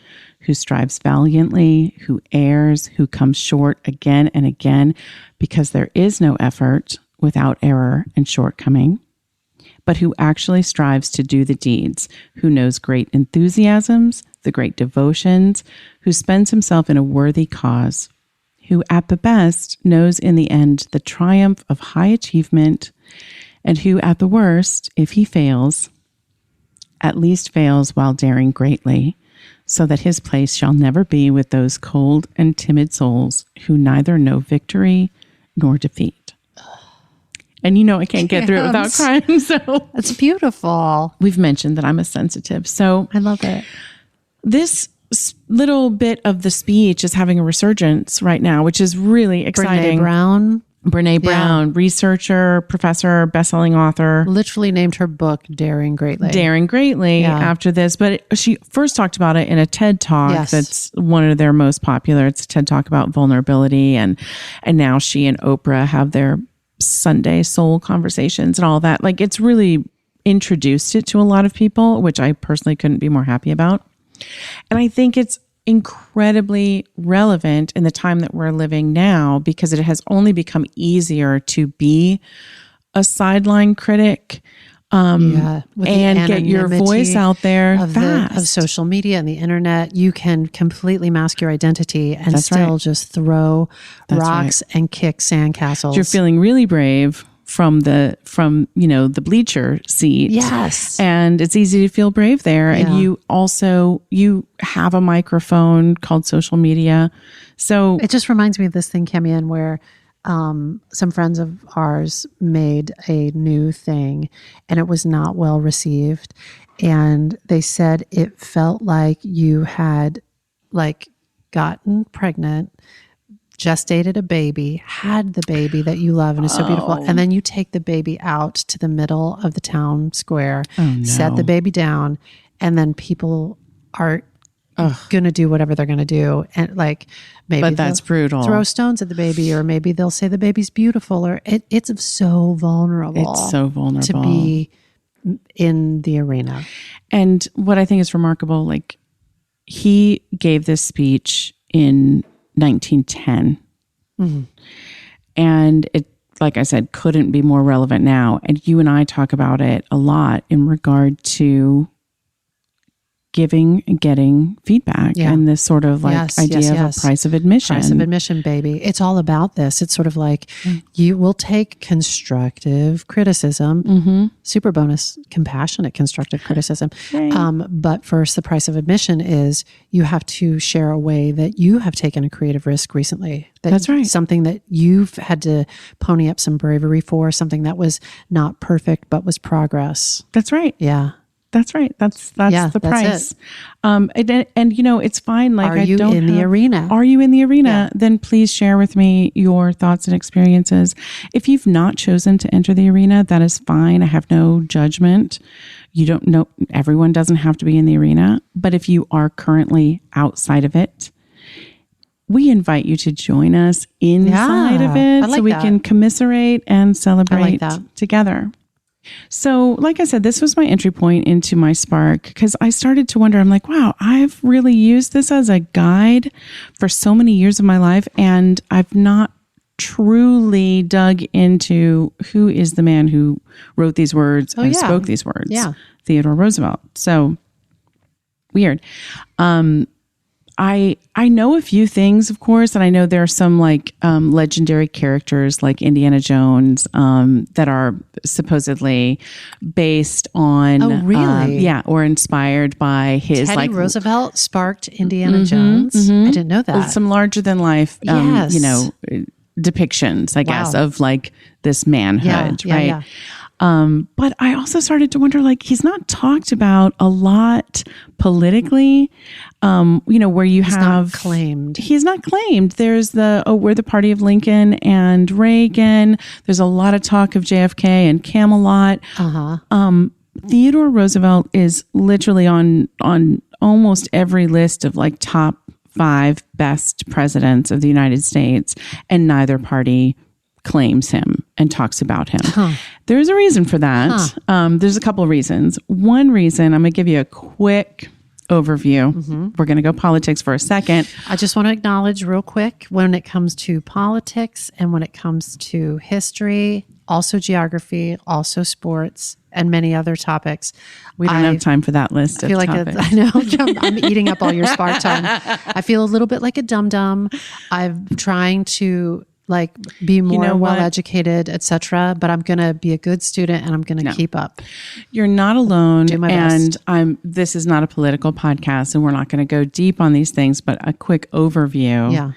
who strives valiantly, who errs, who comes short again and again, because there is no effort without error and shortcoming, but who actually strives to do the deeds, who knows great enthusiasms, the great devotions, who spends himself in a worthy cause, who at the best knows in the end the triumph of high achievement, and who at the worst, if he fails, at least fails while daring greatly, so that his place shall never be with those cold and timid souls who neither know victory nor defeat. And I can't get through it without crying. So it's beautiful. We've mentioned that I'm a sensitive. So I love it. This little bit of the speech is having a resurgence right now, which is really exciting. Brene Brown, researcher, professor, best-selling author. Literally named her book Daring Greatly after this. But she first talked about it in a TED Talk that's one of their most popular. It's a TED Talk about vulnerability. And now she and Oprah have their Sunday soul conversations and all that. It's really introduced it to a lot of people, which I personally couldn't be more happy about. And I think it's incredibly relevant in the time that we're living now because it has only become easier to be a sideline critic and get your voice out there of social media and the internet. You can completely mask your identity and just throw rocks and kick sandcastles. You're feeling really brave from the bleacher seat. Yes. And it's easy to feel brave there. Yeah. And you have a microphone called social media. So it just reminds me of this thing, Camian, where some friends of ours made a new thing and it was not well received. And they said it felt like you had gotten pregnant, gestated a baby, had the baby that you love and is so beautiful. And then you take the baby out to the middle of the town square, set the baby down, and then people are going to do whatever they're going to do. And maybe that's brutal. Throw stones at the baby, or maybe they'll say the baby's beautiful, or it's so vulnerable. It's so vulnerable to be in the arena. And what I think is remarkable, he gave this speech in 1910. Mm-hmm. And it, like I said, couldn't be more relevant now. And you and I talk about it a lot in regard to giving and getting feedback and this sort of like idea of a price of admission. Price of admission, baby. It's all about this. It's sort of like you will take constructive criticism, super bonus, compassionate constructive criticism. But first, the price of admission is you have to share a way that you have taken a creative risk recently. That's right. Something that you've had to pony up some bravery for, something that was not perfect, but was progress. That's right. Yeah. That's right. That's the price. And it's fine. Like, are you in the arena? Are you in the arena? Yeah. Then please share with me your thoughts and experiences. If you've not chosen to enter the arena, that is fine. I have no judgment. You don't know. Everyone doesn't have to be in the arena. But if you are currently outside of it, we invite you to join us inside of it so we can commiserate and celebrate together. So, like I said, this was my entry point into my spark because I started to wonder, I'm like, wow, I've really used this as a guide for so many years of my life, and I've not truly dug into who is the man who wrote these words and spoke these words. Yeah. Theodore Roosevelt. So weird. I know a few things, of course, and I know there are some like legendary characters like Indiana Jones that are supposedly based on, or inspired by his Teddy Roosevelt sparked Indiana Jones. I didn't know that. Some larger than life, depictions, I guess, of like this manhood, right? Yeah. But I also started to wonder, like, he's not talked about a lot politically, where he's not claimed. He's not claimed. There's we're the party of Lincoln and Reagan. There's a lot of talk of JFK and Camelot. Theodore Roosevelt is literally on almost every list of like top 5 best presidents of the United States, and neither party claims him and talks about him. There's a reason for that. There's a couple of reasons. One reason, I'm going to give you a quick overview. We're going to go politics for a second. I just want to acknowledge real quick, when it comes to politics and when it comes to history, also geography, also sports, and many other topics. We don't have time for that list. I feel like I know I'm eating up all your spark time. I feel a little bit like a dum-dum. I'm trying to like be more well-educated, etc. But I'm going to be a good student and I'm going to keep up. You're not alone. Do my best. This is not a political podcast and we're not going to go deep on these things, but a quick overview. Yeah.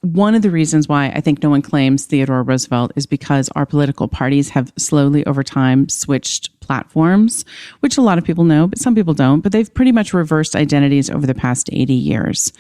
One of the reasons why I think no one claims Theodore Roosevelt is because our political parties have slowly over time switched platforms, which a lot of people know, but some people don't. But they've pretty much reversed identities over the past 80 years.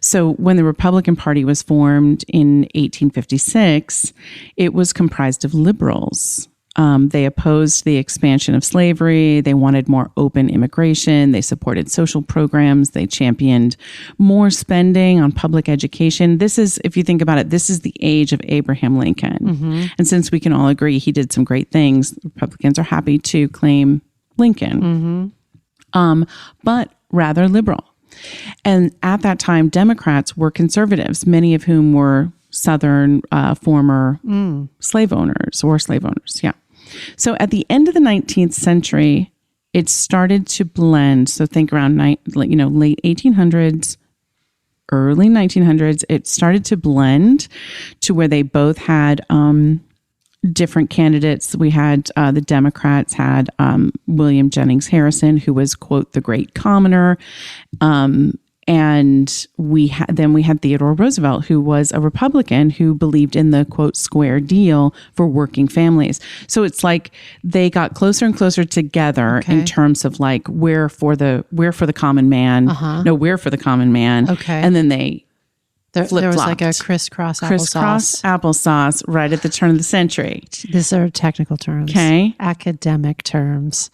So when the Republican Party was formed in 1856, it was comprised of liberals. They opposed the expansion of slavery. They wanted more open immigration. They supported social programs. They championed more spending on public education. This is, if you think about it, this is the age of Abraham Lincoln. And since we can all agree he did some great things, Republicans are happy to claim Lincoln, but rather liberal. And at that time, Democrats were conservatives, many of whom were Southern former slave owners. Yeah. So at the end of the 19th century, it started to blend. So think around late 1800s, early 1900s, it started to blend to where they both had different candidates. We had the Democrats had William Jennings Harrison, who was, quote, the great commoner. And we had Theodore Roosevelt, who was a Republican who believed in the, quote, square deal for working families. So it's like they got closer and closer together in terms of like we're for the common man. No, we're for the common man. Okay. And then there was like a crisscross applesauce right at the turn of the century. These are technical terms. Okay. Academic terms.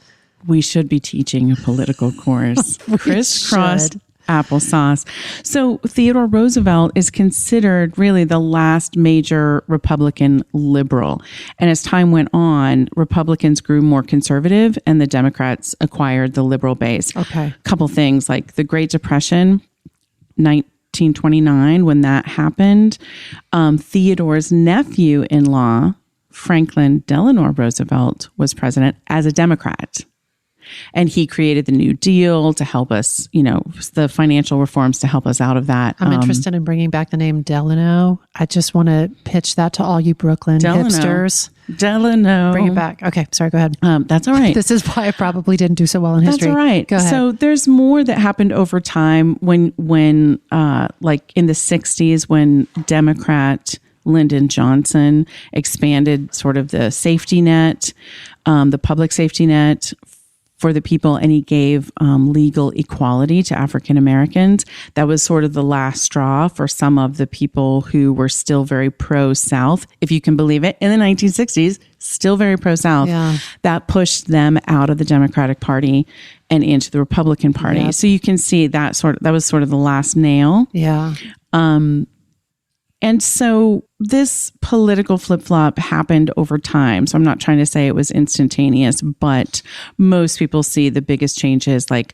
We should be teaching a political course. Crisscross applesauce. So Theodore Roosevelt is considered really the last major Republican liberal. And as time went on, Republicans grew more conservative and the Democrats acquired the liberal base. Okay. A couple things like the Great Depression, 1929 1929, when that happened, Theodore's nephew-in-law, Franklin Delano Roosevelt, was president as a Democrat. And he created the New Deal to help us, the financial reforms to help us out of that. I'm interested in bringing back the name Delano. I just want to pitch that to all you Brooklyn hipsters. Delano. Bring it back. Okay, sorry, go ahead. That's all right. This is why I probably didn't do so well in history. That's all right. Go ahead. So there's more that happened over time when like in the 60s, when Democrat Lyndon Johnson expanded sort of the safety net, the public safety net for the people, and he gave legal equality to African Americans. That was sort of the last straw for some of the people who were still very pro-South, if you can believe it, in the 1960s, still very pro-South. Yeah. That pushed them out of the Democratic Party and into the Republican Party. Yep. So you can see that was sort of the last nail. Yeah. And so this political flip-flop happened over time. So I'm not trying to say it was instantaneous, but most people see the biggest changes like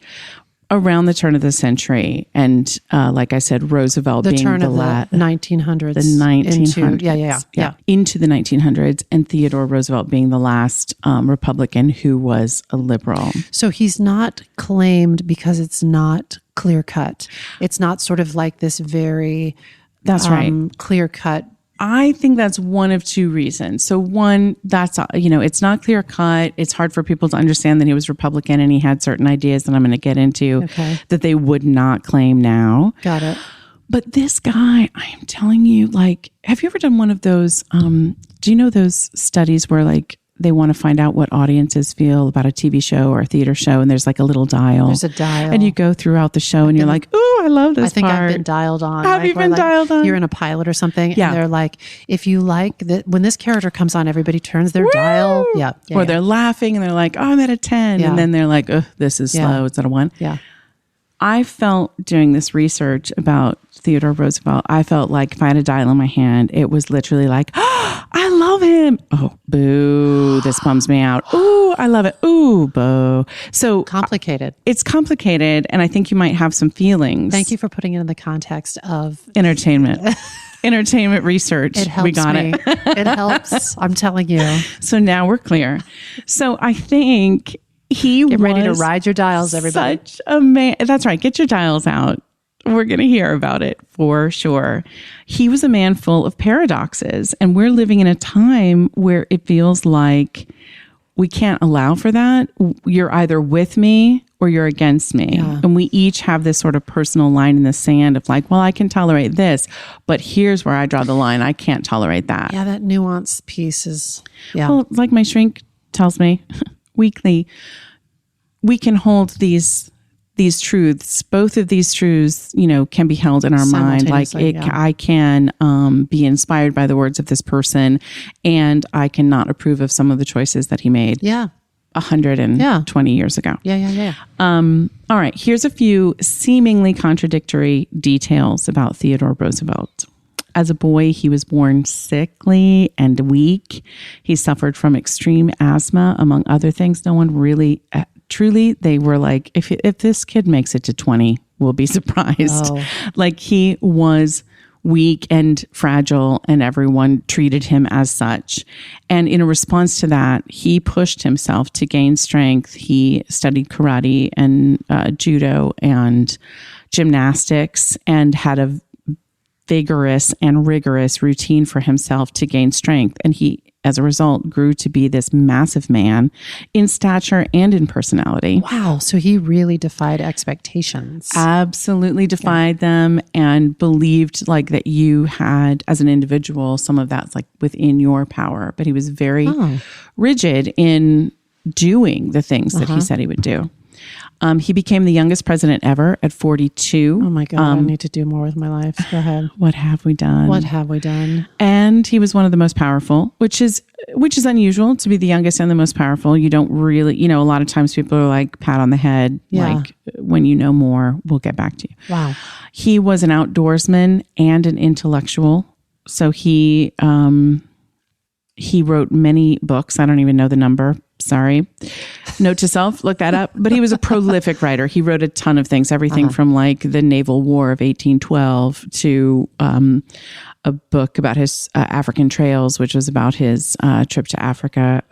around the turn of the century. And like I said, Roosevelt being the 1900s. The 1900s. Yeah. Into the 1900s. And Theodore Roosevelt being the last Republican who was a liberal. So he's not claimed because it's not clear-cut. It's not sort of like this very... That's right. Clear cut. I think that's one of two reasons. So one, that's, it's not clear cut. It's hard for people to understand that he was Republican and he had certain ideas that I'm going to get into that they would not claim now. Got it. But this guy, I am telling you, like, have you ever done one of those, do you know those studies where like they want to find out what audiences feel about a TV show or a theater show, and there's like a little dial. There's a dial. And you go throughout the show and you're like, ooh, I love this I think part. I've been dialed on. Have you been dialed on? You're in a pilot or something, yeah. And they're like, if you like that, when this character comes on, everybody turns their dial. Yeah. Or they're laughing and they're like, oh, I'm at a 10. Yeah. And then they're like, oh, this is slow. It's at a 1. Yeah. I felt doing this research about Theodore Roosevelt, I felt like if I had a dial in my hand, it was literally like, oh, I love him. Oh, boo. This bums me out. Ooh, I love it. Ooh, boo. So complicated. It's complicated. And I think you might have some feelings. Thank you for putting it in the context of entertainment. Entertainment research. It helps we got me. It helps. I'm telling you. So now we're clear. So I think Get ready to ride your dials, everybody. Such a man. That's right. Get your dials out. We're going to hear about it for sure. He was a man full of paradoxes, and we're living in a time where it feels like we can't allow for that. You're either with me or you're against me. Yeah. And we each have this sort of personal line in the sand of like, well, I can tolerate this, but here's where I draw the line. I can't tolerate that. Yeah, that nuance piece is, Well, like my shrink tells me weekly, we can hold these truths. Both of these truths, can be held in our mind. Like I can be inspired by the words of this person, and I cannot approve of some of the choices that he made. Yeah. 120 years ago. Yeah. All right. Here's a few seemingly contradictory details about Theodore Roosevelt. As a boy, he was born sickly and weak. He suffered from extreme asthma, among other things. No one really, truly, they were like, if this kid makes it to 20, we'll be surprised. Oh. Like he was weak and fragile, and everyone treated him as such. And in a response to that, he pushed himself to gain strength. He studied karate and judo and gymnastics, and had a vigorous and rigorous routine for himself to gain strength. And he, as a result, grew to be this massive man in stature and in personality. Wow. So he really defied expectations. Absolutely defied them, and believed like that you had, as an individual, some of that's like within your power. But he was very rigid in doing the things that he said he would do. He became the youngest president ever at 42. Oh my God, I need to do more with my life. Go ahead. What have we done? What have we done? And he was one of the most powerful, which is unusual to be the youngest and the most powerful. You don't really, a lot of times people are like, pat on the head. Yeah. Like, when you know more, we'll get back to you. Wow. He was an outdoorsman and an intellectual. So he He wrote many books. I don't even know the number. Sorry. Note to self, look that up. But he was a prolific writer. He wrote a ton of things, everything from like the Naval War of 1812 to a book about his African trails, which was about his trip to Africa,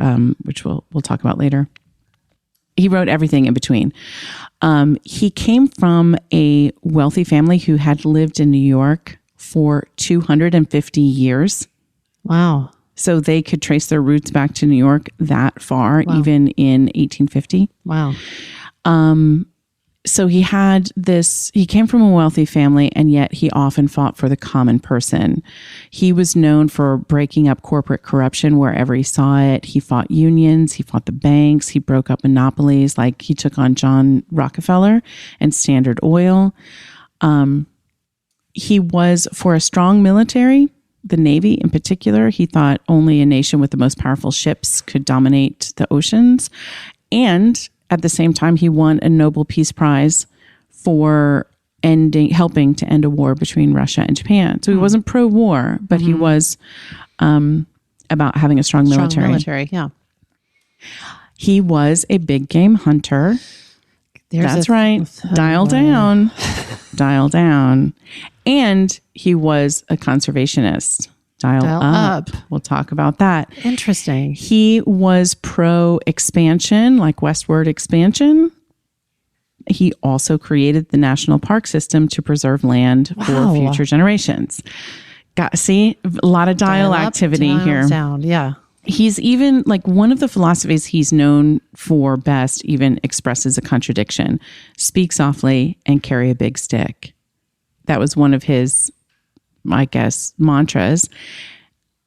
which we'll talk about later. He wrote everything in between. He came from a wealthy family who had lived in New York for 250 years. Wow. So they could trace their roots back to New York that far, even in 1850. Wow. So he came from a wealthy family, and yet he often fought for the common person. He was known for breaking up corporate corruption wherever he saw it. He fought unions, he fought the banks, he broke up monopolies, like he took on John Rockefeller and Standard Oil. He was for a strong military, the Navy in particular. He thought only a nation with the most powerful ships could dominate the oceans. And at the same time, he won a Nobel Peace Prize for helping to end a war between Russia and Japan. So he wasn't pro-war, but he was about having a strong military. Strong military, yeah. He was a big game hunter. That's right. Dial down. Dial down. And he was a conservationist. Dial up. We'll talk about that. Interesting. He was pro-expansion, like westward expansion. He also created the national park system to preserve land for future generations. See, a lot of dial activity here. Down, yeah. He's even, like, one of the philosophies he's known for best even expresses a contradiction. Speak softly and carry a big stick. That was one of his, I guess, mantras.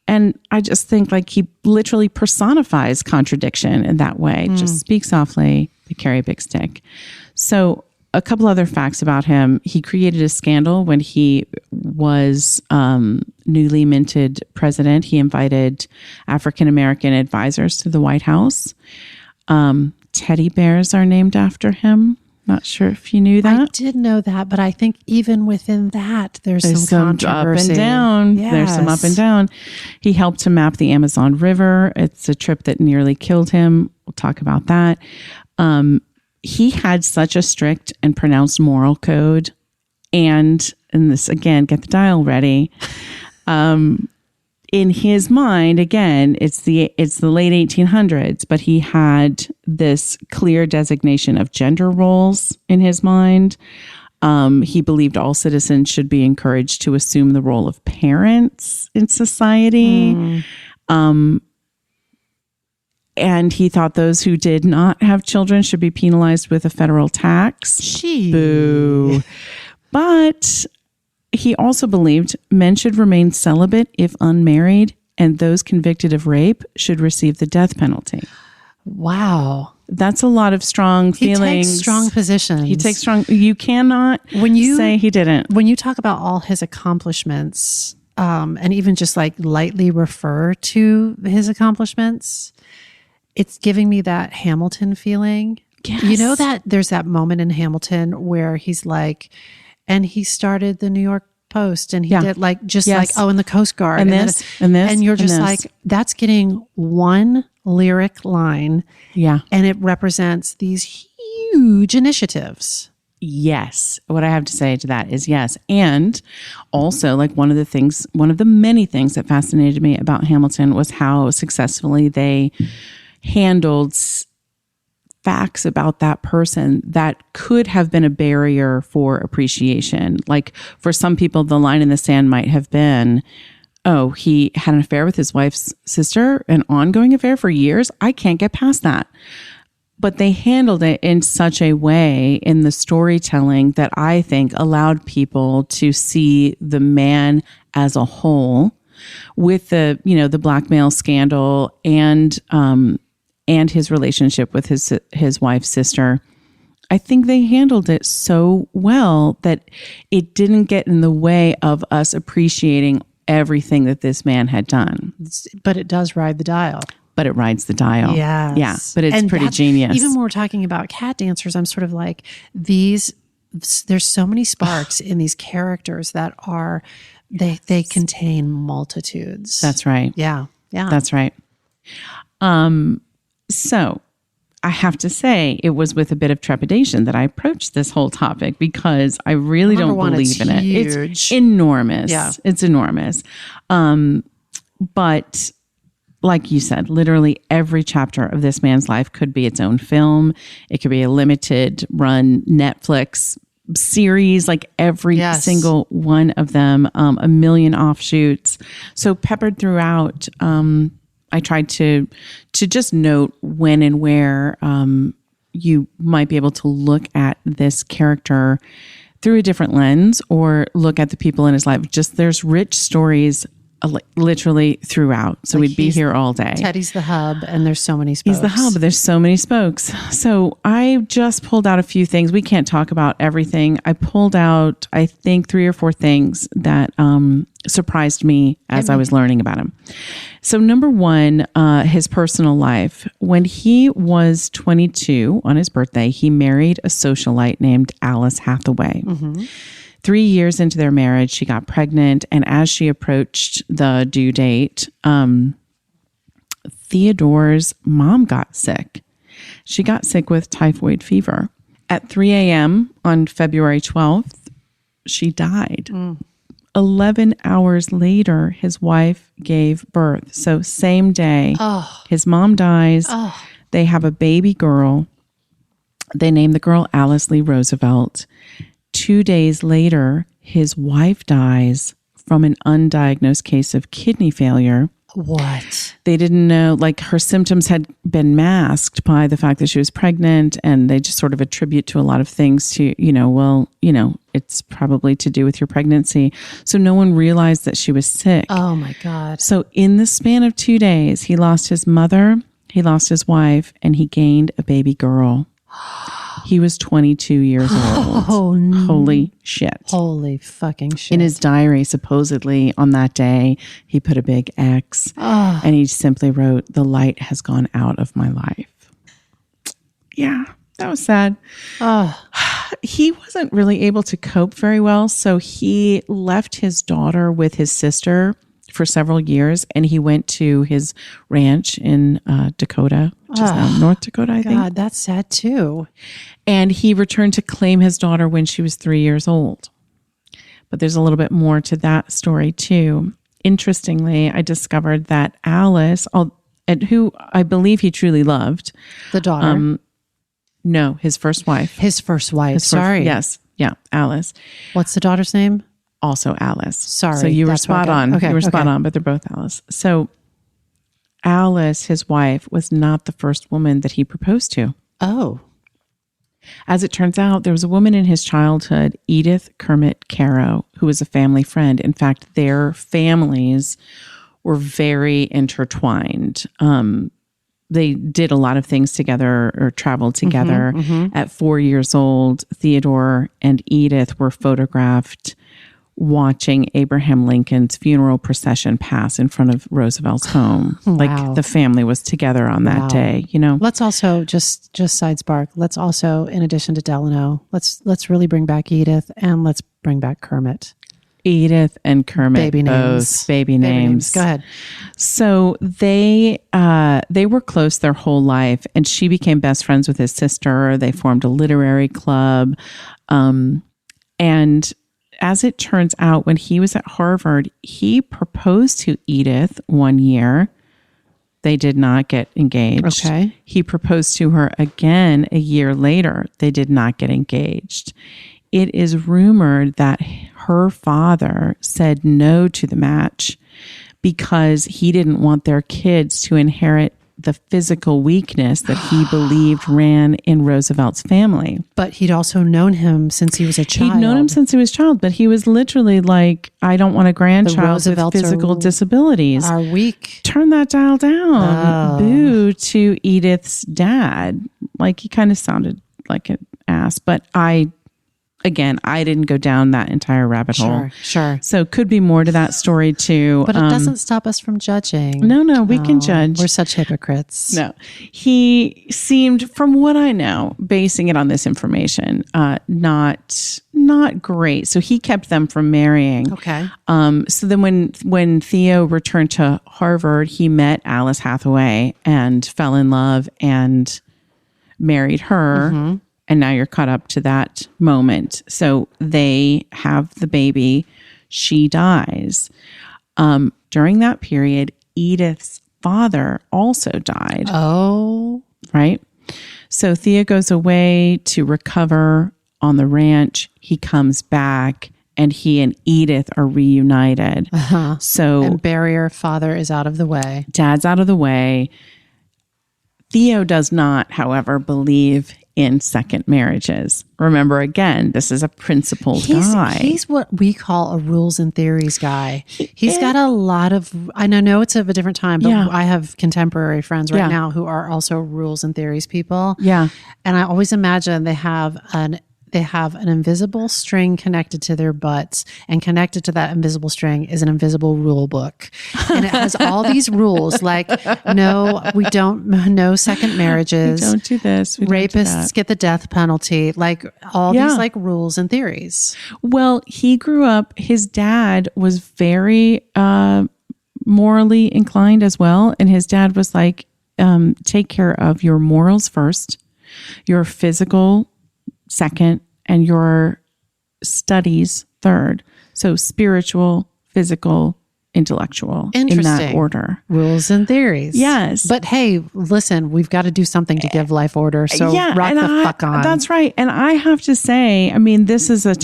And I just think, like, he literally personifies contradiction in that way. Just speak softly, but carry a big stick. So a couple other facts about him. He created a scandal when he was newly minted president. He invited African-American advisors to the White House. Teddy bears are named after him. Not sure if you knew that. I did know that, but I think even within that, there's some controversy. Up and down. Yes. There's some up and down. He helped to map the Amazon River. It's a trip that nearly killed him. We'll talk about that. He had such a strict and pronounced moral code. And this, again, get the dial ready. In his mind, again, it's the late 1800s, but he had this clear designation of gender roles in his mind. He believed all citizens should be encouraged to assume the role of parents in society. And he thought those who did not have children should be penalized with a federal tax. Boo. But he also believed men should remain celibate if unmarried, and those convicted of rape should receive the death penalty. Wow. That's a lot of strong feelings. He takes strong positions. He takes strong. You cannot say he didn't. When you talk about all his accomplishments, and even just like lightly refer to his accomplishments, it's giving me that Hamilton feeling. Yes. You know that there's that moment in Hamilton where he's like, and he started the New York Post, and he did like, just like, oh, in the Coast Guard. And this. And you're just like, that's getting one lyric line. Yeah. And it represents these huge initiatives. Yes. What I have to say to that is yes. And also, like, one of the many things that fascinated me about Hamilton was how successfully they handled facts about that person that could have been a barrier for appreciation. Like, for some people, the line in the sand might have been, oh, he had an affair with his wife's sister, an ongoing affair for years. I can't get past that. But they handled it in such a way in the storytelling that I think allowed people to see the man as a whole, with the blackmail scandal and his relationship with his wife's sister. I think they handled it so well that it didn't get in the way of us appreciating everything that this man had done. But it does ride the dial. But it rides the dial. Yes. Yeah. But it's pretty genius. Even when we're talking about cat dancers, I'm sort of like, there's so many sparks in these characters that are, they contain multitudes. That's right. Yeah. Yeah. That's right. So I have to say it was with a bit of trepidation that I approached this whole topic because I really don't believe in it. It's enormous. Yeah. It's enormous. But like you said, literally every chapter of this man's life could be its own film. It could be a limited run Netflix series, like every single one of them, a million offshoots. So peppered throughout, I tried to just note when and where you might be able to look at this character through a different lens or look at the people in his life. Just there's rich stories literally throughout. So we'd be here all day. Teddy's the hub and there's so many spokes. He's the hub. There's so many spokes. So I just pulled out a few things. We can't talk about everything. I pulled out, I think, 3 or 4 things that surprised me as I was learning about him. So number 1, his personal life. When he was 22 on his birthday, he married a socialite named Alice Hathaway. 3 years into their marriage, she got pregnant. And as she approached the due date, Theodore's mom got sick. She got sick with typhoid fever. At 3 a.m. on February 12th, she died. 11 hours later, his wife gave birth. So same day, his mom dies. They have a baby girl. They name the girl Alice Lee Roosevelt. 2 days later, his wife dies from an undiagnosed case of kidney failure. What? They didn't know, like her symptoms had been masked by the fact that she was pregnant, and they just sort of attribute to a lot of things to, it's probably to do with your pregnancy. So no one realized that she was sick. Oh my God. So in the span of 2 days, he lost his mother, he lost his wife, and he gained a baby girl. He was 22 years old. Holy shit. Holy fucking shit. In his diary, supposedly on that day, he put a big X and he simply wrote, "The light has gone out of my life." Yeah, that was sad. He wasn't really able to cope very well. So he left his daughter with his sister for several years, and he went to his ranch in Dakota, which is now North Dakota, I think. God, that's sad too. And he returned to claim his daughter when she was 3 years old. But there's a little bit more to that story too. Interestingly, I discovered that Alice, who I believe he truly loved. The daughter? No, his first wife. His first wife. Yes. Yeah, Alice. What's the daughter's name? Also Alice. Sorry. So you were spot on. Okay, you were spot on, but they're both Alice. So Alice, his wife, was not the first woman that he proposed to. Oh. As it turns out, there was a woman in his childhood, Edith Kermit Caro, who was a family friend. In fact, their families were very intertwined. They did a lot of things together or traveled together. At 4 years old, Theodore and Edith were photographed watching Abraham Lincoln's funeral procession pass in front of Roosevelt's home. Wow. Like the family was together on that day, Let's also just side spark. Let's also, in addition to Delano, let's really bring back Edith and let's bring back Kermit. Edith and Kermit, baby names. Go ahead. So they were close their whole life, and she became best friends with his sister. They formed a literary club, and as it turns out, when he was at Harvard, he proposed to Edith one year. They did not get engaged. Okay. He proposed to her again a year later. They did not get engaged. It is rumored that her father said no to the match because he didn't want their kids to inherit the physical weakness that he believed ran in Roosevelt's family. But he'd also known him since he was a child. He'd known him since he was a child, but he was literally like, I don't want a grandchild with physical disabilities. Are weak. Turn that dial down. Boo to Edith's dad. Like, he kind of sounded like an ass, but I didn't go down that entire rabbit hole. Sure. So could be more to that story too. But it doesn't stop us from judging. No, we can judge. We're such hypocrites. No. He seemed, from what I know, basing it on this information, not not great. So he kept them from marrying. Okay. So then when Theo returned to Harvard, he met Alice Hathaway and fell in love and married her. Mm-hmm. And now you're caught up to that moment. So they have the baby. She dies. During that period, Edith's father also died. Oh. Right? So Thea goes away to recover on the ranch. He comes back and he and Edith are reunited. Uh-huh. So and barrier father is out of the way. Dad's out of the way. Theo does not, however, believe in second marriages. Remember, again, this is a principled guy. He's what we call a rules and theories guy. He's got a lot of, I know it's of a different time, but I have contemporary friends right now who are also rules and theories people. Yeah. And I always imagine they have an invisible string connected to their butts, and connected to that invisible string is an invisible rule book. And it has all these rules like, no second marriages. We don't do this. Rapists get the death penalty. Like all these like rules and theories. Well, he grew up, his dad was very morally inclined as well. And his dad was like, take care of your morals first, your physical second, and your studies third. So spiritual, physical, intellectual, in that order. Rules and theories. Yes. But hey, listen, we've got to do something to give life order. So rock the fuck on. That's right. And I have to say, I mean, this is a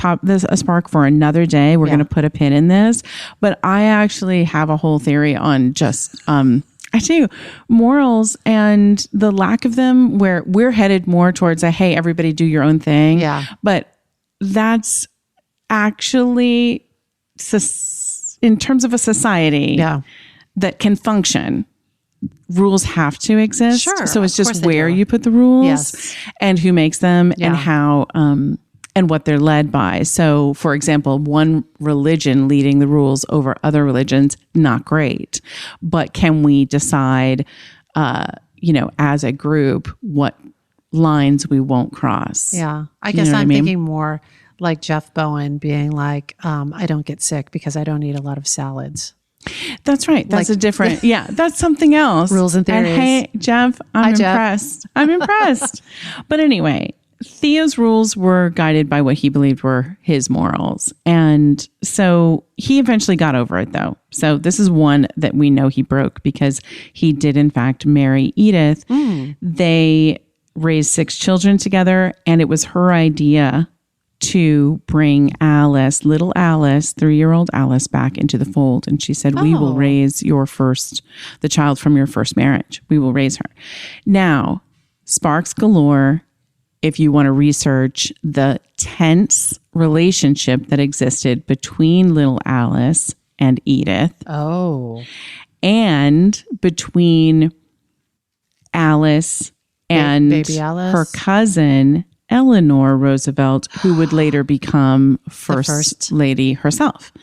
spark for another day. We're going to put a pin in this. But I actually have a whole theory on just I do. Morals and the lack of them, where we're headed more towards hey, everybody do your own thing. Yeah. But that's actually, in terms of a society that can function, rules have to exist. Sure. So it's just where you put the rules and who makes them and how, and what they're led by. So, for example, one religion leading the rules over other religions, not great. But can we decide, as a group, what lines we won't cross? Yeah. I guess I'm thinking more like Jeff Bowen being like, I don't get sick because I don't eat a lot of salads. That's right. That's a different, that's something else. Rules and theories. And hey, Jeff, I'm impressed. I'm impressed. But anyway, Theo's rules were guided by what he believed were his morals. And so he eventually got over it, though. So this is one that we know he broke because he did, in fact, marry Edith. They raised 6 children together, and it was her idea to bring Alice, little Alice, 3-year-old Alice, back into the fold. And she said, we will raise the child from your first marriage. We will raise her. Now, sparks galore. If you want to research the tense relationship that existed between little Alice and Edith. And between Alice and baby Alice. Her cousin, Eleanor Roosevelt, who would later become first lady herself.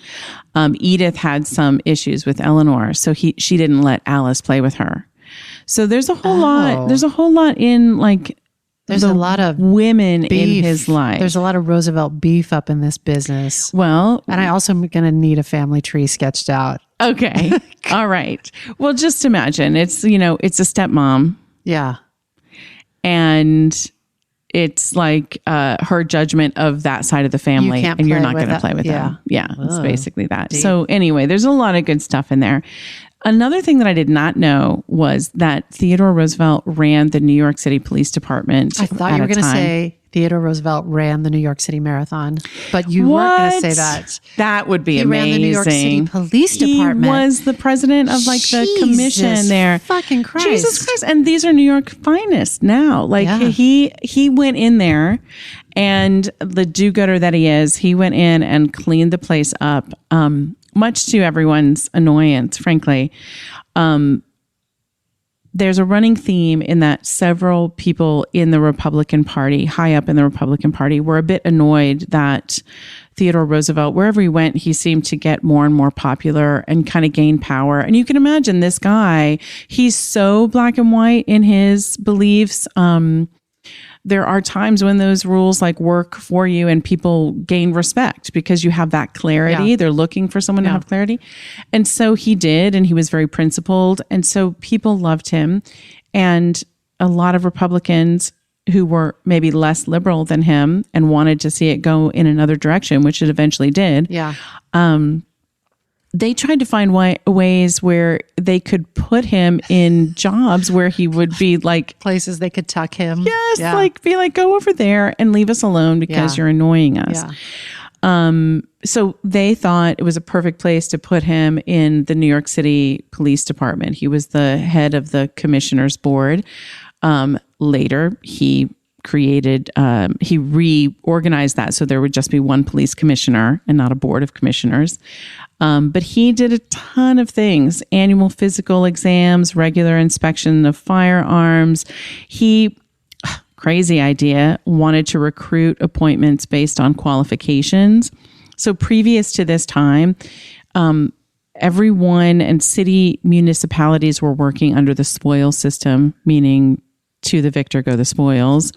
Edith had some issues with Eleanor, so she didn't let Alice play with her. So there's a whole lot. There's a whole lot in like. There's a lot of women beef in his life. There's a lot of Roosevelt beef up in this business. Well, and I also am going to need a family tree sketched out. Okay. All right. Well, just imagine it's a stepmom. Yeah. And it's like her judgment of that side of the family, and you're not going to play with them. Yeah. It's basically that. Deep. So anyway, there's a lot of good stuff in there. Another thing that I did not know was that Theodore Roosevelt ran the New York City Police Department. I thought you were going to say Theodore Roosevelt ran the New York City Marathon, but you weren't going to say that. That would be amazing. He ran the New York City Police Department. He was the president of the commission there. Fucking Christ. Jesus Christ. And these are New York finest now. He went in there, and the do-gooder that he is, he went in and cleaned the place up. Much to everyone's annoyance, frankly. There's a running theme in that several people in the Republican Party, high up in the Republican Party, were a bit annoyed that Theodore Roosevelt, wherever he went, he seemed to get more and more popular and kind of gain power. And you can imagine this guy, he's so black and white in his beliefs. there are times when those rules like work for you and people gain respect because you have that clarity. Yeah. They're looking for someone to have clarity. And so he did, and he was very principled. And so people loved him. And a lot of Republicans who were maybe less liberal than him and wanted to see it go in another direction, which it eventually did. Yeah. They tried to find ways where they could put him in jobs where he would be like places they could tuck him. Yes. Yeah. Like be like, go over there and leave us alone because you're annoying us. Yeah. So they thought it was a perfect place to put him in the New York City Police Department. He was the head of the commissioner's board. Later, he reorganized that so there would just be one police commissioner and not a board of commissioners. But he did a ton of things: annual physical exams, regular inspection of firearms. He, crazy idea, wanted to recruit appointments based on qualifications. So previous to this time, everyone and city municipalities were working under the spoils system, meaning to the victor go the spoils.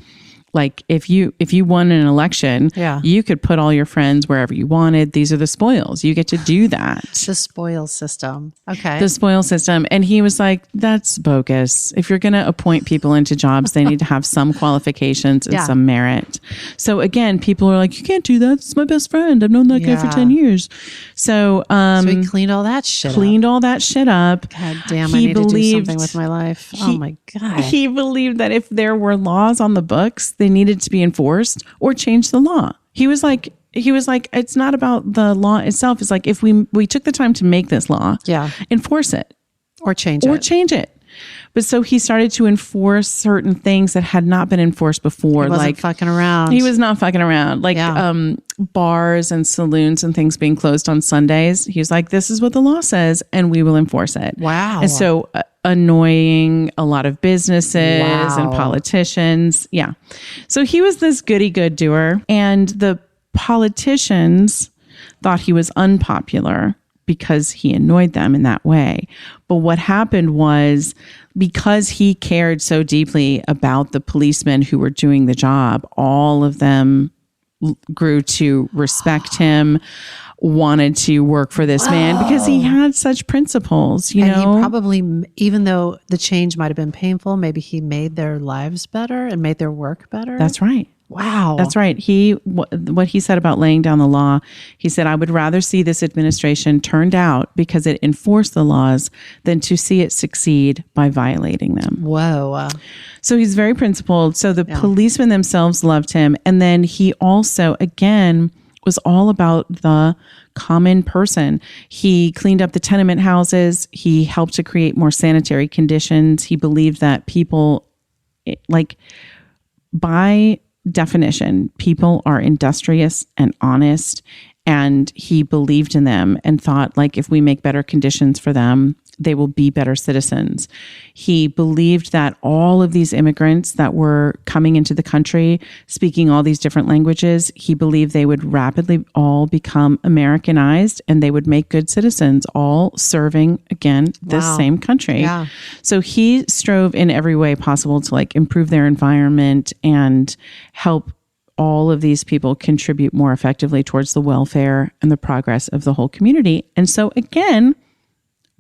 Like if you won an election, you could put all your friends wherever you wanted. These are the spoils. You get to do that. The spoils system. Okay. The spoils system. And he was like, that's bogus. If you're going to appoint people into jobs, they need to have some qualifications and some merit. So again, people are like, you can't do that. It's my best friend. I've known that guy for 10 years. So he cleaned all that shit up. God damn, I need to do something with my life. Oh my God. He believed that if there were laws on the books, they needed to be enforced or change the law. He was like, it's not about the law itself. It's like, if we took the time to make this law, enforce it or change it. But so he started to enforce certain things that had not been enforced before. He wasn't fucking around. He was not fucking around. Like bars and saloons and things being closed on Sundays. He was like, this is what the law says and we will enforce it. Wow. And so annoying a lot of businesses and politicians. Yeah. So he was this goody good doer, and the politicians thought he was unpopular because he annoyed them in that way. But what happened was, because he cared so deeply about the policemen who were doing the job, all of them grew to respect him, wanted to work for this man because he had such principles, you know. He probably, even though the change might have been painful, maybe he made their lives better and made their work better. That's right. Wow. That's right. What he said about laying down the law, he said, I would rather see this administration turned out because it enforced the laws than to see it succeed by violating them. Whoa. So he's very principled. So the policemen themselves loved him. And then he also, again, was all about the common person. He cleaned up the tenement houses. He helped to create more sanitary conditions. He believed that people, like, by definition, people are industrious and honest, and he believed in them and thought, like, if we make better conditions for them, they will be better citizens. He believed that all of these immigrants that were coming into the country, speaking all these different languages, he believed they would rapidly all become Americanized and they would make good citizens, all serving, again, this same country. Yeah. So he strove in every way possible to, like, improve their environment and help all of these people contribute more effectively towards the welfare and the progress of the whole community. And so, again,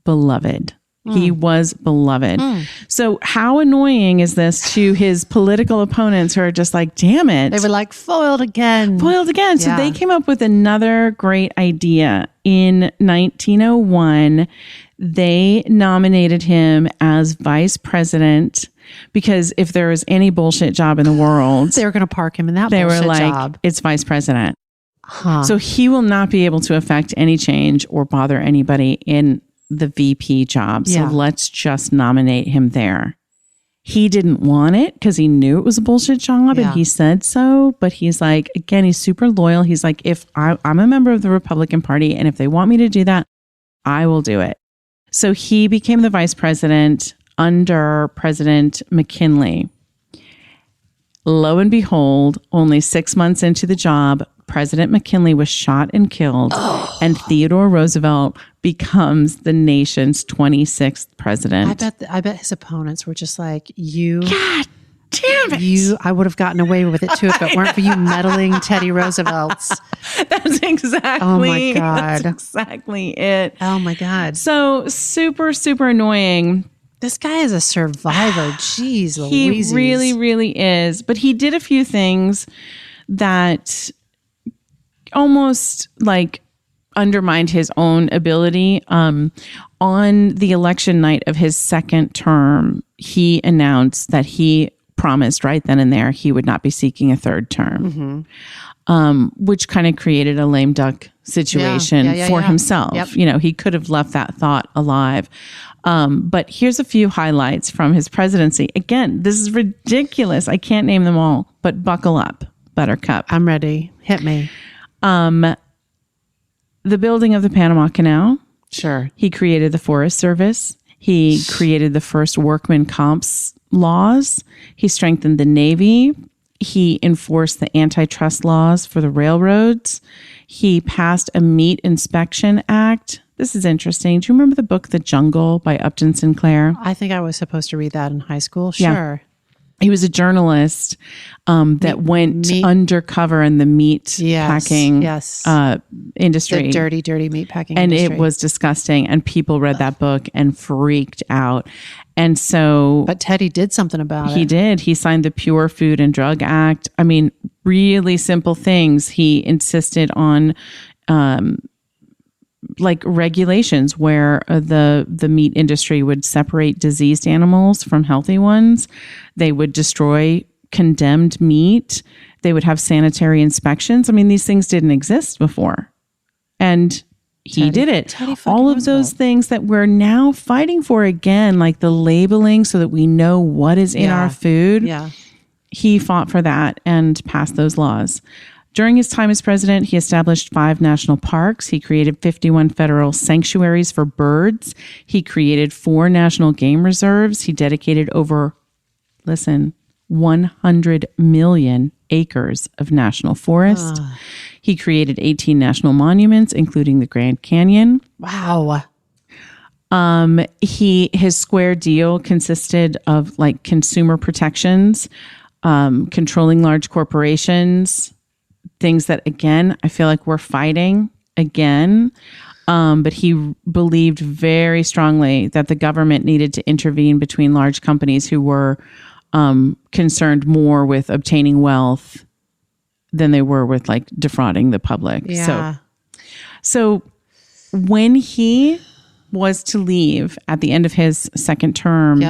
beloved. He was beloved. So how annoying is this to his political opponents who are just like, damn it. They were like, foiled again. So they came up with another great idea. In 1901, they nominated him as vice president because if there was any bullshit job in the world, they were going to park him in that bullshit job. They were like, it's vice president. So he will not be able to affect any change or bother anybody in the VP job. So let's just nominate him there. He didn't want it because he knew it was a bullshit job and he said so. But he's like, again, he's super loyal. He's like, if I'm a member of the Republican Party and if they want me to do that, I will do it. So he became the vice president under President McKinley. Lo and behold, only 6 months into the job, President McKinley was shot and killed, and Theodore Roosevelt becomes the nation's 26th president. I bet his opponents were just like, you God Damn it. I would have gotten away with it too if it weren't for you meddling Teddy Roosevelt's. That's exactly. Oh my God. That's exactly it. Oh my God. So super, super annoying. This guy is a survivor. Jeez, Louise. He really, really is. But he did a few things that almost like undermined his own ability. On the election night of his second term, he announced that he promised right then and there he would not be seeking a third term, which kind of created a lame duck situation for himself. Yep. You know, he could have left that thought alive. But here's a few highlights from his presidency. Again, this is ridiculous. I can't name them all, but buckle up, Buttercup. I'm ready. Hit me. The building of the Panama Canal. Sure. He created the Forest Service. He created the first workman comps laws. He strengthened the Navy. He enforced the antitrust laws for the railroads. He passed a meat inspection act. This is interesting. Do you remember the book The Jungle by Upton Sinclair? I think I was supposed to read that in high school. Sure. Yeah. He was a journalist that went undercover in the meat packing industry. The dirty meat packing industry. And it was disgusting. And people read that book and freaked out. And so... But Teddy did something about it. He did. He signed the Pure Food and Drug Act. I mean, really simple things. He insisted on... like regulations where the meat industry would separate diseased animals from healthy ones. They would destroy condemned meat. They would have sanitary inspections. I mean, these things didn't exist before. And he did it. All of those things that we're now fighting for again, like the labeling so that we know what is in our food. Yeah. He fought for that and passed those laws. During his time as president, he established 5 national parks. He created 51 federal sanctuaries for birds. He created 4 national game reserves. He dedicated over, 100 million acres of national forest. He created 18 national monuments, including the Grand Canyon. Wow. His square deal consisted of like consumer protections, controlling large corporations, things that, again, I feel like we're fighting again. But he believed very strongly that the government needed to intervene between large companies who were concerned more with obtaining wealth than they were with like defrauding the public. Yeah. So when he was to leave at the end of his second term,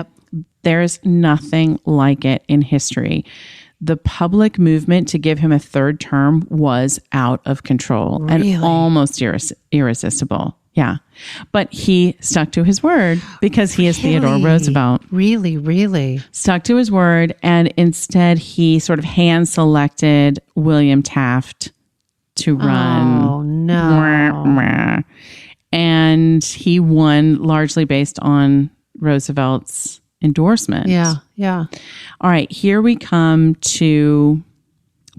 there's nothing like it in history. The public movement to give him a third term was out of control and almost irresistible. Yeah. But he stuck to his word because he is Theodore Roosevelt. Really? Stuck to his word. And instead, he sort of hand selected William Taft to run. Oh, no. And he won largely based on Roosevelt's endorsement. Yeah. All right, here we come to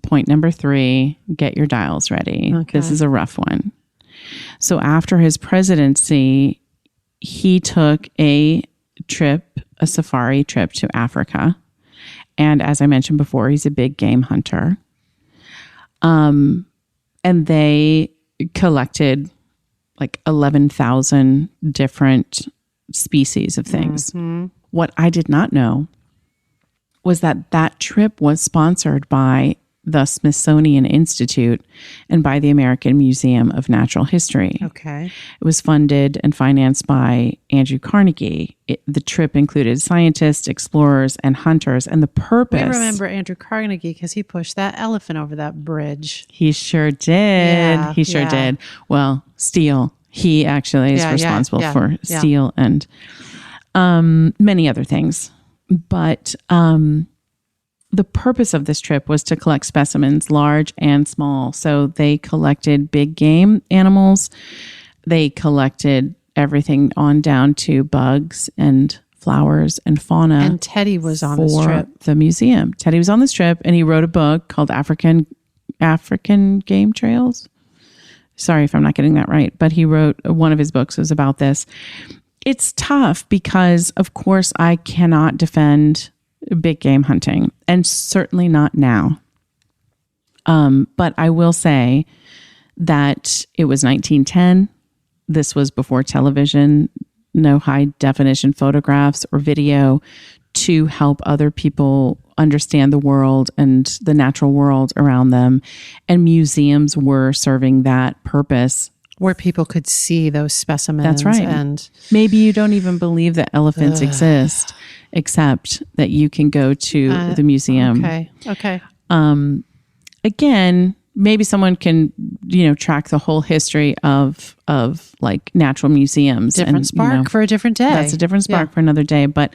point number 3. Get your dials ready. Okay. This is a rough one. So after his presidency, he took a safari trip to Africa. And as I mentioned before, he's a big game hunter. And they collected like 11,000 different species of things. Mm-hmm. What I did not know was that trip was sponsored by the Smithsonian Institute and by the American Museum of Natural History. Okay. It was funded and financed by Andrew Carnegie. The trip included scientists, explorers, and hunters, and the purpose... We remember Andrew Carnegie because he pushed that elephant over that bridge. He sure did. Yeah, he sure did. Well, steel. He actually is responsible for steel and many other things. But the purpose of this trip was to collect specimens, large and small. So they collected big game animals. They collected everything on down to bugs and flowers and fauna. And Teddy was on this trip. The museum. Teddy was on this trip, and he wrote a book called African Game Trails. Sorry if I'm not getting that right, but he wrote one of his books was about this. It's tough because, of course, I cannot defend big game hunting, and certainly not now. But I will say that it was 1910. This was before television, no high definition photographs or video to help other people understand the world and the natural world around them. And museums were serving that purpose. Where people could see those specimens. That's right. And maybe you don't even believe that elephants exist, except that you can go to the museum. Okay. Again, maybe someone can, track the whole history of like natural museums. Different spark for a different day. That's a different spark for another day. But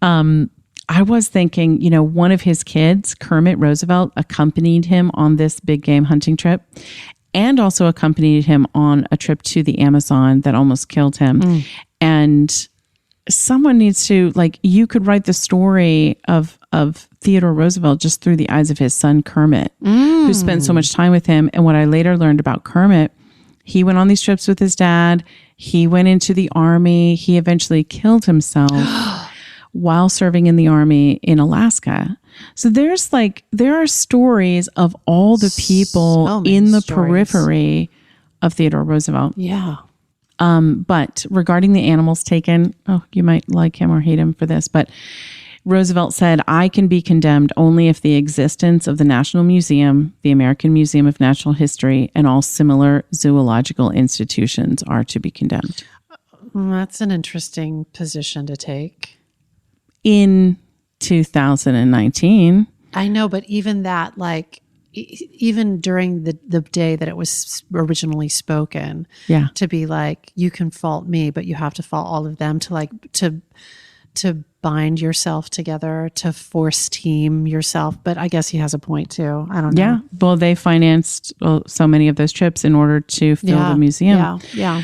I was thinking, one of his kids, Kermit Roosevelt, accompanied him on this big game hunting trip and also accompanied him on a trip to the Amazon that almost killed him. And someone needs to, you could write the story of Theodore Roosevelt just through the eyes of his son, Kermit, who spent so much time with him. And what I later learned about Kermit, he went on these trips with his dad. He went into the army. He eventually killed himself while serving in the army in Alaska. So there are stories of all the people in the periphery of Theodore Roosevelt. Yeah. But regarding the animals taken, you might like him or hate him for this, but Roosevelt said, I can be condemned only if the existence of the National Museum, the American Museum of Natural History, and all similar zoological institutions are to be condemned. That's an interesting position to take. In 2019. I know, but even that, even during the day that it was originally spoken, to be like, you can fault me, but you have to fault all of them to bind yourself together, to force team yourself. But I guess he has a point too. I don't know. Yeah. Well, they financed so many of those trips in order to fill the museum. Yeah.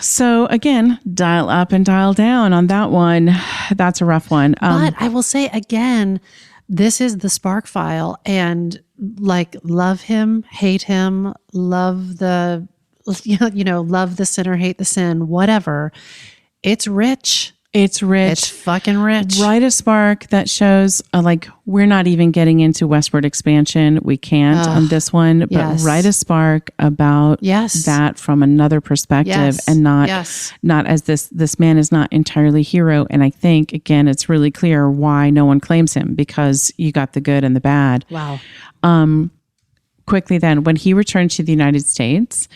So again, dial up and dial down on that one. That's a rough one. But I will say again, this is the Spark File, and love him, hate him, love the, love the sinner, hate the sin, whatever. It's rich. It's rich. It's fucking rich. Write a spark that shows, we're not even getting into westward expansion. We can't on this one, but write a spark about that from another perspective and not as this man is not entirely hero. And I think, again, it's really clear why no one claims him, because you got the good and the bad. Wow. Quickly then, when he returned to the United States,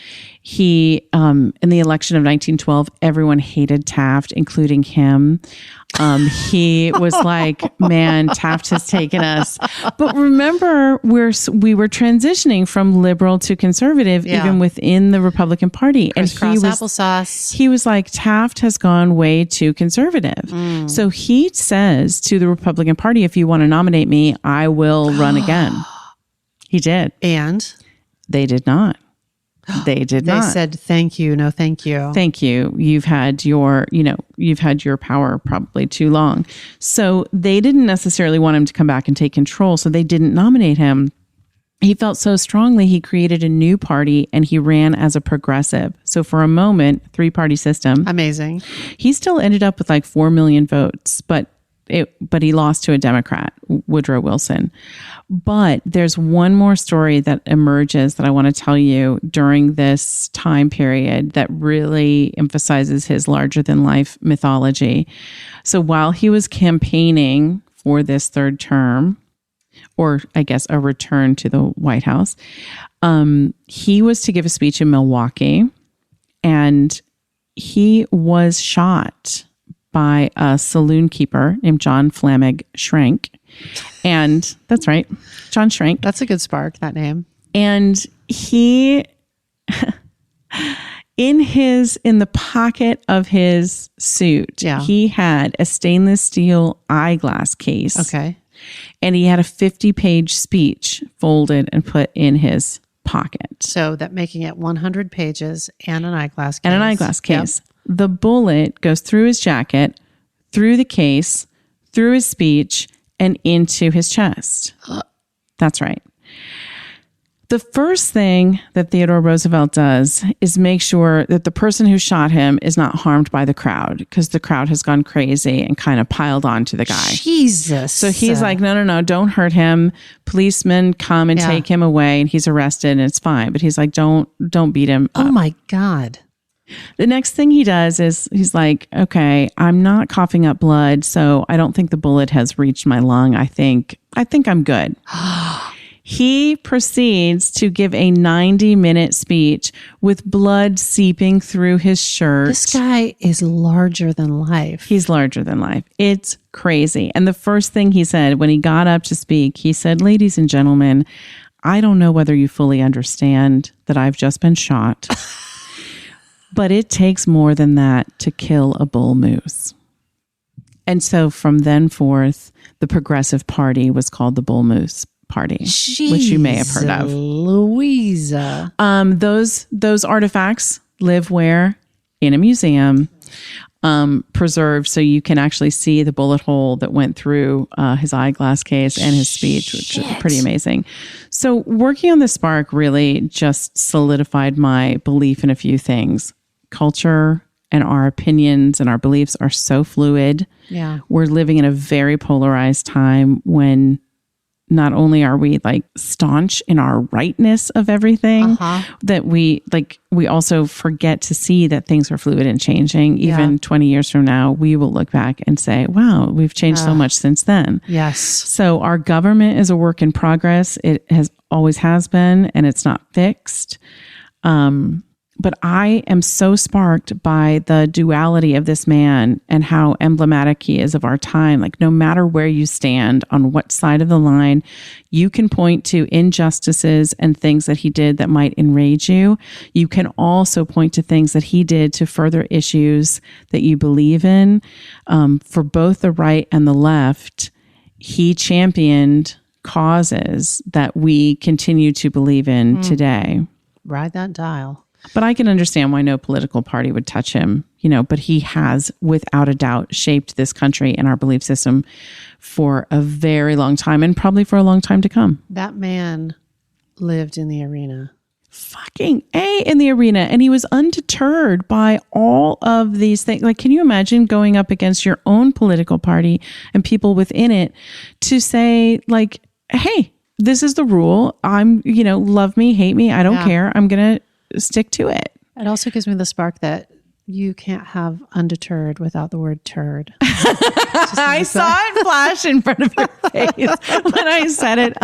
he, in the election of 1912, everyone hated Taft, including him. He was like, man, Taft has taken us. But remember, we were transitioning from liberal to conservative, even within the Republican Party. And applesauce. He was like, Taft has gone way too conservative. So he says to the Republican Party, if you want to nominate me, I will run again. He did. And? They did not. They did not. They said, thank you. No, thank you. Thank you. You've had your power probably too long. So they didn't necessarily want him to come back and take control. So they didn't nominate him. He felt so strongly, he created a new party and he ran as a progressive. So for a moment, 3-party system. Amazing. He still ended up with 4 million votes, but he lost to a Democrat, Woodrow Wilson. But there's one more story that emerges that I want to tell you during this time period that really emphasizes his larger-than-life mythology. So while he was campaigning for this third term, or I guess a return to the White House, he was to give a speech in Milwaukee, and he was shot by a saloon keeper named John Flamig Schrank. And that's right, John Schrank. That's a good spark, that name. And he, in the pocket of his suit, he had a stainless steel eyeglass case. Okay. And he had a 50-page speech folded and put in his pocket. So that making it 100 pages and an eyeglass case. And an eyeglass case. Yep. The bullet goes through his jacket, through the case, through his speech, and into his chest. That's right. The first thing that Theodore Roosevelt does is make sure that the person who shot him is not harmed by the crowd, because the crowd has gone crazy and kind of piled on to the guy. Jesus. So he's like, no, don't hurt him. Policemen come and take him away, and he's arrested, and it's fine. But he's like, don't beat him up. Oh my God. The next thing he does is he's like, okay, I'm not coughing up blood, so I don't think the bullet has reached my lung. I think I'm good. He proceeds to give a 90-minute speech with blood seeping through his shirt. This guy is larger than life. He's larger than life. It's crazy. And the first thing he said when he got up to speak, he said, ladies and gentlemen, I don't know whether you fully understand that I've just been shot, but it takes more than that to kill a bull moose. And so from then forth, the Progressive Party was called the Bull Moose Party, which you may have heard of. Louisa. Those artifacts live where? In a museum, preserved, so you can actually see the bullet hole that went through his eyeglass case and his speech, which is pretty amazing. So working on the Spark really just solidified my belief in a few things. Culture and our opinions and our beliefs are so fluid. Yeah. We're living in a very polarized time when not only are we like staunch in our rightness of everything, that we also forget to see that things are fluid and changing. Even 20 years from now, we will look back and say, wow, we've changed so much since then. Yes. So our government is a work in progress. It always has been, and it's not fixed. But I am so sparked by the duality of this man and how emblematic he is of our time. Like, no matter where you stand, on what side of the line, you can point to injustices and things that he did that might enrage you. You can also point to things that he did to further issues that you believe in. For both the right and the left, he championed causes that we continue to believe in today. Ride that dial. But I can understand why no political party would touch him, but he has, without a doubt, shaped this country and our belief system for a very long time, and probably for a long time to come. That man lived in the arena. Fucking in the arena. And he was undeterred by all of these things. Like, can you imagine going up against your own political party and people within it to say, like, hey, this is the rule. I'm, love me, hate me, I don't care. I'm going to stick to it. It also gives me the spark that you can't have undeterred without the word turd. I saw it flash in front of your face when I said it.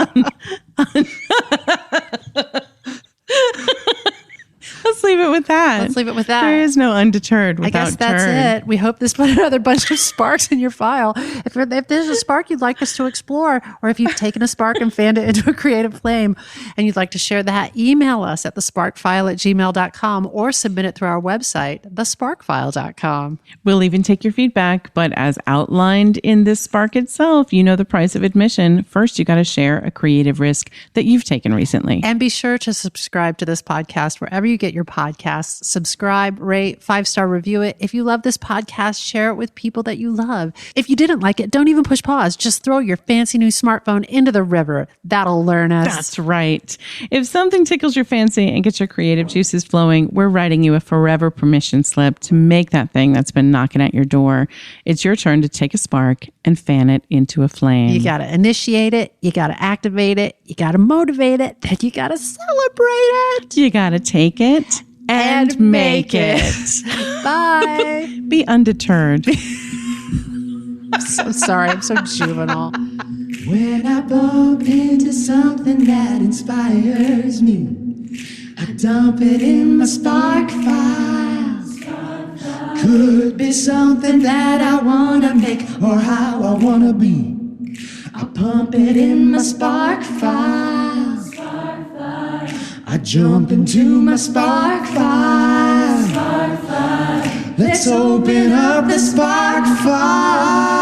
Let's leave it with that. There is no undeterred without turd. I guess that's it. We hope this put another bunch of sparks in your file. If there's a spark you'd like us to explore, or if you've taken a spark and fanned it into a creative flame and you'd like to share that, email us at thesparkfile@gmail.com or submit it through our website, thesparkfile.com. We'll even take your feedback, but as outlined in this spark itself, the price of admission. First, you got to share a creative risk that you've taken recently. And be sure to subscribe to this podcast wherever you get your podcasts. Subscribe, rate, 5-star review it. If you love this podcast, share it with people that you love. If you didn't like it, don't even push pause. Just throw your fancy new smartphone into the river. That'll learn us. That's right. If something tickles your fancy and gets your creative juices flowing, we're writing you a forever permission slip to make that thing that's been knocking at your door. It's your turn to take a spark and fan it into a flame. You got to initiate it. You got to activate it. You got to motivate it. Then you got to celebrate it. You got to take it and make it. Bye. Be undeterred. I'm so sorry. I'm so juvenile. When I bump into something that inspires me, I dump it in my spark file. Could be something that I want to make or how I want to be. I pump it in my spark file. I jump into my spark file. Let's open up the spark file.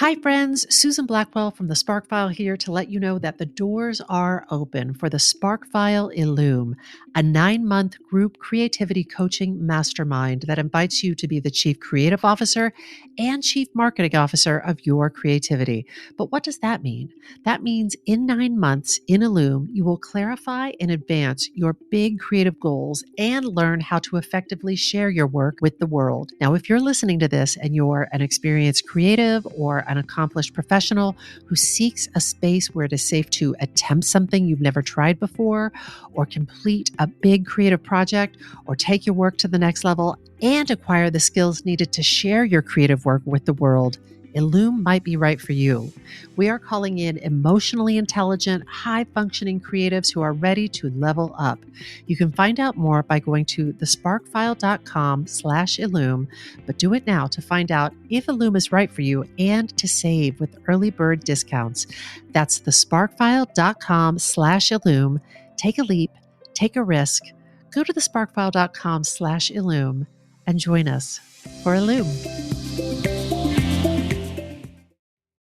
Hi, friends. Susan Blackwell from the Spark File here to let you know that the doors are open for the Spark File Illume, a 9-month group creativity coaching mastermind that invites you to be the Chief Creative Officer and Chief Marketing Officer of your creativity. But what does that mean? That means in 9 months in Illume, you will clarify and advance your big creative goals and learn how to effectively share your work with the world. Now, if you're listening to this and you're an experienced creative or an accomplished professional who seeks a space where it is safe to attempt something you've never tried before, or complete a big creative project, or take your work to the next level and acquire the skills needed to share your creative work with the world, Illume might be right for you. We are calling in emotionally intelligent, high-functioning creatives who are ready to level up. You can find out more by going to thesparkfile.com/Illume, but do it now to find out if Illume is right for you and to save with early bird discounts. That's thesparkfile.com/Illume. Take a leap, take a risk. Go to thesparkfile.com/Illume and join us for Illume.